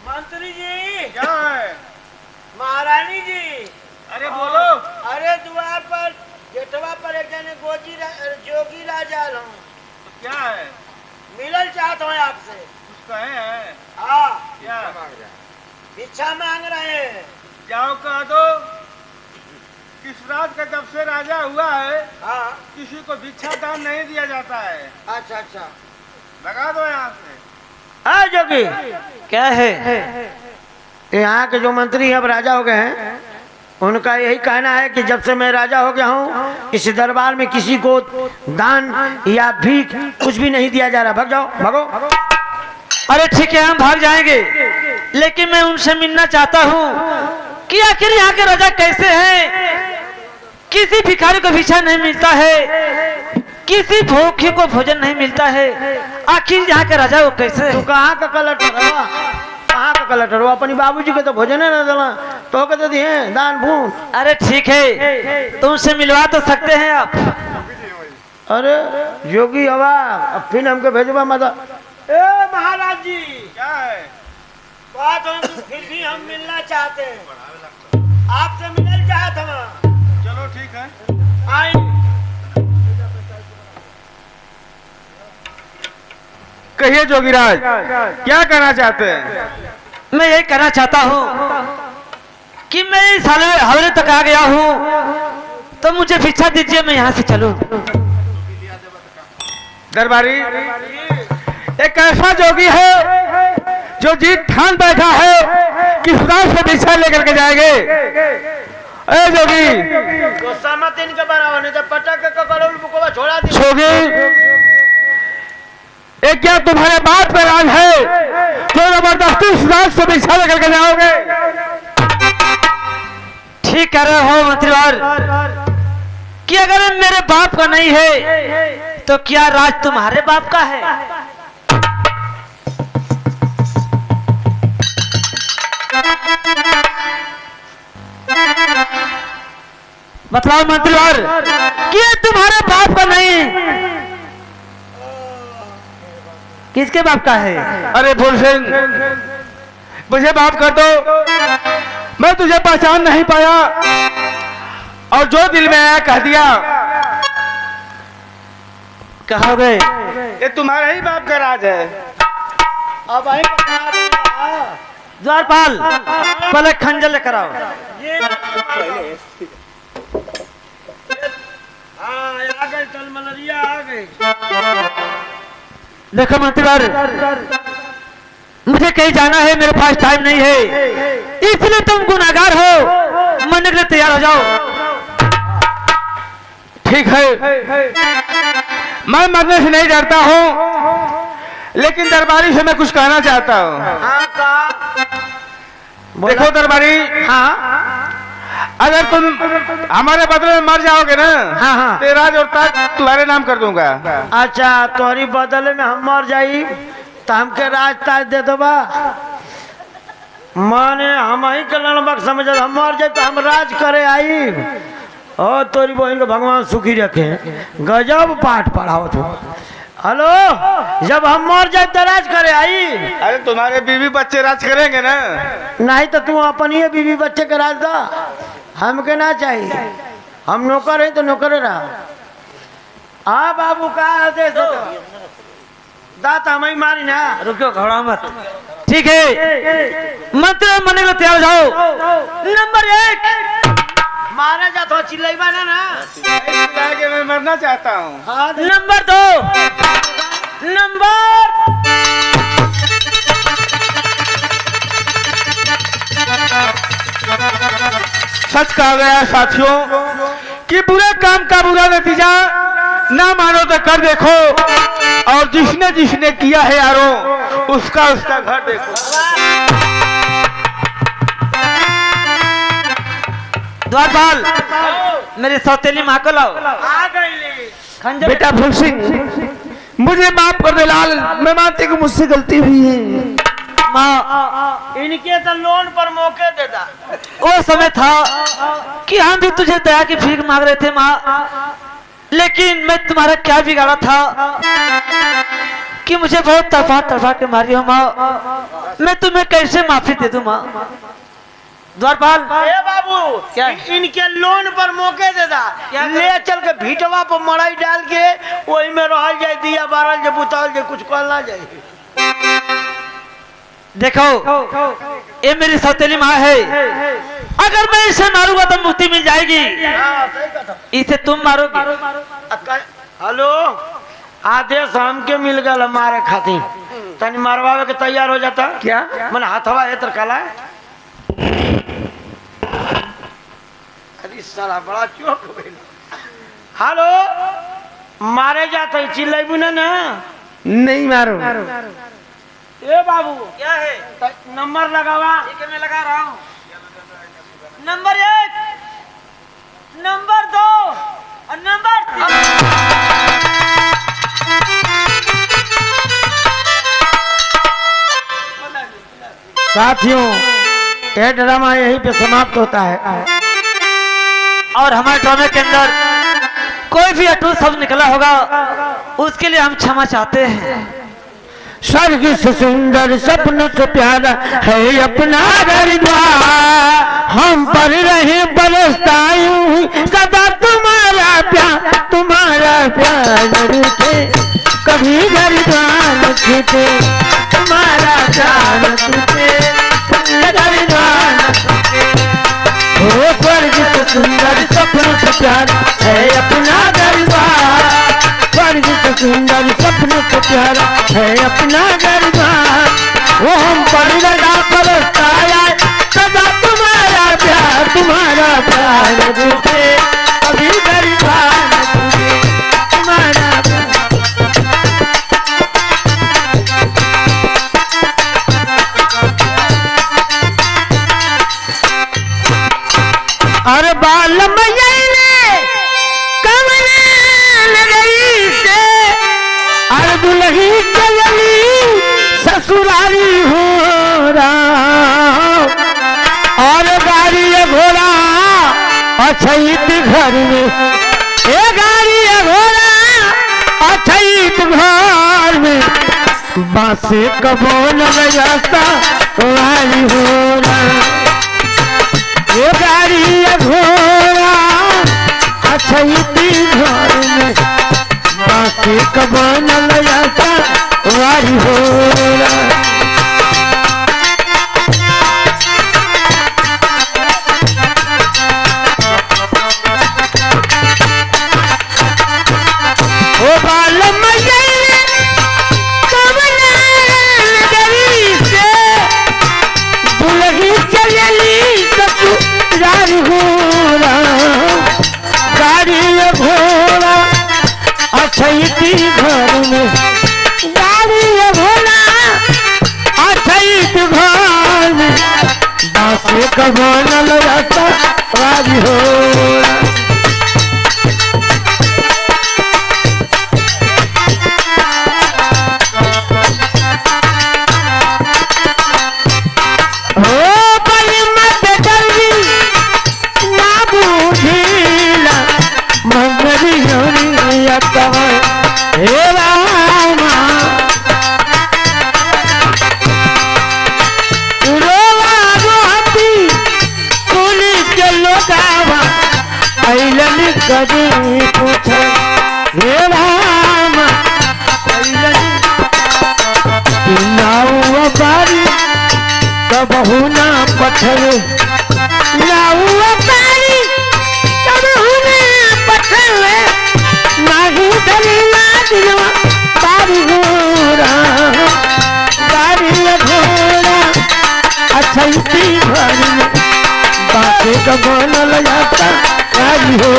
मंत्री जी क्या है? महारानी जी अरे बोलो। अरे द्वार पर गेटवा पर एक जने जोगी राजा हूँ, तो क्या है? मिलल चाहता हूँ आपसे। कुछ कहे हैं? हाँ क्या? भिक्षा मांग रहे हैं। जाओ कह दो किस रात का जब से राजा हुआ है हाँ किसी को भिक्षा दान नहीं दिया जाता है। अच्छा अच्छा लगा दो यहाँ से। हाँ जोगी क्या है? यहाँ के जो मंत्री अब राजा हो गए हैं उनका यही कहना है कि जब से मैं राजा हो गया हूँ इस दरबार में किसी को दान या भीख कुछ भी नहीं दिया जा रहा। भाग जाओ, भागो। अरे ठीक है हम भाग जाएंगे, लेकिन मैं उनसे मिलना चाहता हूँ कि आखिर यहाँ के राजा कैसे हैं? किसी भिखारी को भिक्षा नहीं मिलता है, किसी भूखे को भोजन नहीं मिलता है। आखिर यहाँ के राजा वो कैसे तू है? कहाँ का कलेक्टर हुआ? कहाँ का कलेक्टर हुआ? अपनी बाबूजी के तो भोजन है ना देना, तो कहते दिए दान भून। अरे ठीक है तुमसे मिलवा तो सकते हैं आप। अरे योगी हवा अब फिर हमको भेजवा मत। ए महाराज जी क्या है? बात हम फिर भी हम मिलना चाहते हैं, आपसे मिलना चाहते हम। चलो ठीक है। आई कहिए जोगीराज, क्या कहना चाहते हैं? मैं यही कहना चाहता हूँ कि मैं इस हवेली तक आ गया हूँ तो मुझे भिक्षा दीजिए, मैं यहाँ से चलूँ। दरबारी, एक ऐसा जोगी है जो जीत ठान बैठा है कि खुदा से भिक्षा लेकर के जाएंगे। ए जोगी, गुस्सा मत इनके बनाओ, नहीं तो पटक के करोड़ बुकवा छोड़ा दी। जोगी, एक क्या तुम्हारे बात पे राज है जो जबरदस्ती खुदा से भिक्षा लेकर के जाओगे? ठीक कह रहे हो मंत्रीवर कि अगर मेरे बाप का नहीं है तो क्या राज तुम्हारे बाप का है? बतलाओ मंत्रीवर कि ये तुम्हारे बाप का नहीं, किसके बाप का है? अरे फूल सिंह, मुझे माफ कर दो, मैं तुझे पहचान नहीं पाया और जो दिल में आया कह दिया। कहोगे ये तुम्हारा ही बाप का राज है। अब आई द्वारपाल पहले खंजर लेकर आओ। ये हाँ आ गए, कल मलरिया आ गई। देखो मंत्रीवर, मुझे कहीं जाना है, मेरे पास टाइम नहीं है, इसलिए तुम गुनाहगार हो, मरने के लिए तैयार हो जाओ। ठीक है, मैं मरने से नहीं डरता हूँ, लेकिन दरबारी से मैं कुछ कहना चाहता हूँ। हाँ का देखो दरबारी, हाँ अगर तुम हमारे बदले में मर जाओगे ना, हाँ हाँ तो राज और ताज तुम्हारे नाम कर दूंगा। अच्छा तोरी बदले में हम मर जाई तो हमके राज ताज दे दो बा। माने हम ही के लड़बक समझ, हम मर जाए तो हम राज करे आई। और तोरी बहन को भगवान सुखी रखे, गजब पाठ पढ़ाओ तू। हेलो, जब हम मर जाए तो राज करे आई। अरे तुम्हारे बीवी बच्चे राज करेंगे ना? नहीं तो तू अपन ही बीवी बच्चे के राज दा, हमके ना चाहिए। हम नौकर है तो नौकर रहा। हाँ बाबू का आदेश दाता हमें मारी ना। रुको, घबराओ मत। ठीक है मंत्री मरने के लिए तैयार हो जाओ। नंबर 1 मारा जा तो चिल्लाइबा ना कि मैं मरना चाहता हूँ। हाँ नंबर 2 नंबर सच कहा गया साथियों कि बुरे काम का बुरा नतीजा ना मानो तो कर देखो। और जिसने जिसने किया है यारो उसका घर देखो। द्वारपाल मेरी सौतेली माँ को लाओ। आ गई खंजर बेटा फूल सिंह मुझे माफ कर दे लाल, मैं मानती कि मुझसे गलती हुई है। माँ इनके तो लोन पर मौके देता। वो समय था कि हम भी तुझे दया की भीख मांग रहे थे माँ, लेकिन मैं तुम्हारा क्या बिगाड़ा था कि मुझे बहुत तड़पा के मारी हो माँ। मैं तुम्हें कैसे माफी दे दूं माँ। द्वारपाल ए बाबू क्या? इनके लोन पर मौके देता, ले चल के भीटवा पर मड़ाई डाल के वही में रहल जाए, दिया बारल जे बुताल जे कुछ कल ना जाए। देखो ये मेरी सौतेली माँ है, अगर मैं इसे मारूंगा तो मुक्ति मिल जाएगी, इसे तुम मारोगी। हेलो आदेश हमके मिल गया मारे खातिर, तनी मारवावे के तैयार हो जाता क्या? मन हाथवा है तरकाला। अरे साला बड़ा चौक हो गई। हेलो मारे जाते चिल्लाइबू ना ना। नहीं मारो। ए बाबू क्या है? नंबर लगावा। ठीक है मैं लगा रहा हूँ। नंबर 1, नंबर 2 और नंबर 3। साथियों ये ड्रामा यहीं पे समाप्त होता है। और हमारे ड्रामे के अंदर कोई भी अटूट शब्द निकला होगा उसके लिए हम क्षमा चाहते हैं। स्वर्ग से सुंदर सपनों से प्यारा है अपना घर द्वार, हम पर रहे बरसता यूं सदा तुम्हारा प्यार रूठे, कभी घर द्वार छूटे तुम्हारा प्यार टूटे, घर द्वार छूटे। हो स्वर्ग से सुंदर सपनों से प्यारा है अपना घर द्वार, स्वर्ग से सुंदर सपनों से प्यारा है अपना घर द्वार, वो हम पर लगा बरसता है सदा तुम्हारा प्यार रूठे, कभी घर द्वार छूटे तुम्हारा अरे बाल मैया कमला नगरी से अरे दुल्ही चलनी ससुरारी हो रहा, और गाड़ी घोड़ा अछैत घर में, ए गाड़ी घोड़ा अछैत घर में, बासे कबो न बजाता वाली हो रहा, ये गाड़ी घोड़ा अछैती घर में, बासे कबो न बजाता वाली हो रहा। ओ बाल मैया कमला नगरी से दुल्ही चलनी ससुराल हो रहा, गाड़ी घोड़ा अछैती घर में, गाड़ी घोड़ा अछैत घर में, बासे कबो न लगाता राजी हो रहा। कभी पूछ हे राम नाऊ बारी कबहू ना पत्थर, नाऊ बारी कबहू ना पत्थर, नाही दरिया दिलवा बारी घोड़ा, गाड़ी घोड़ा अछैती घर में, बासे कबो न लगाता राजी हो।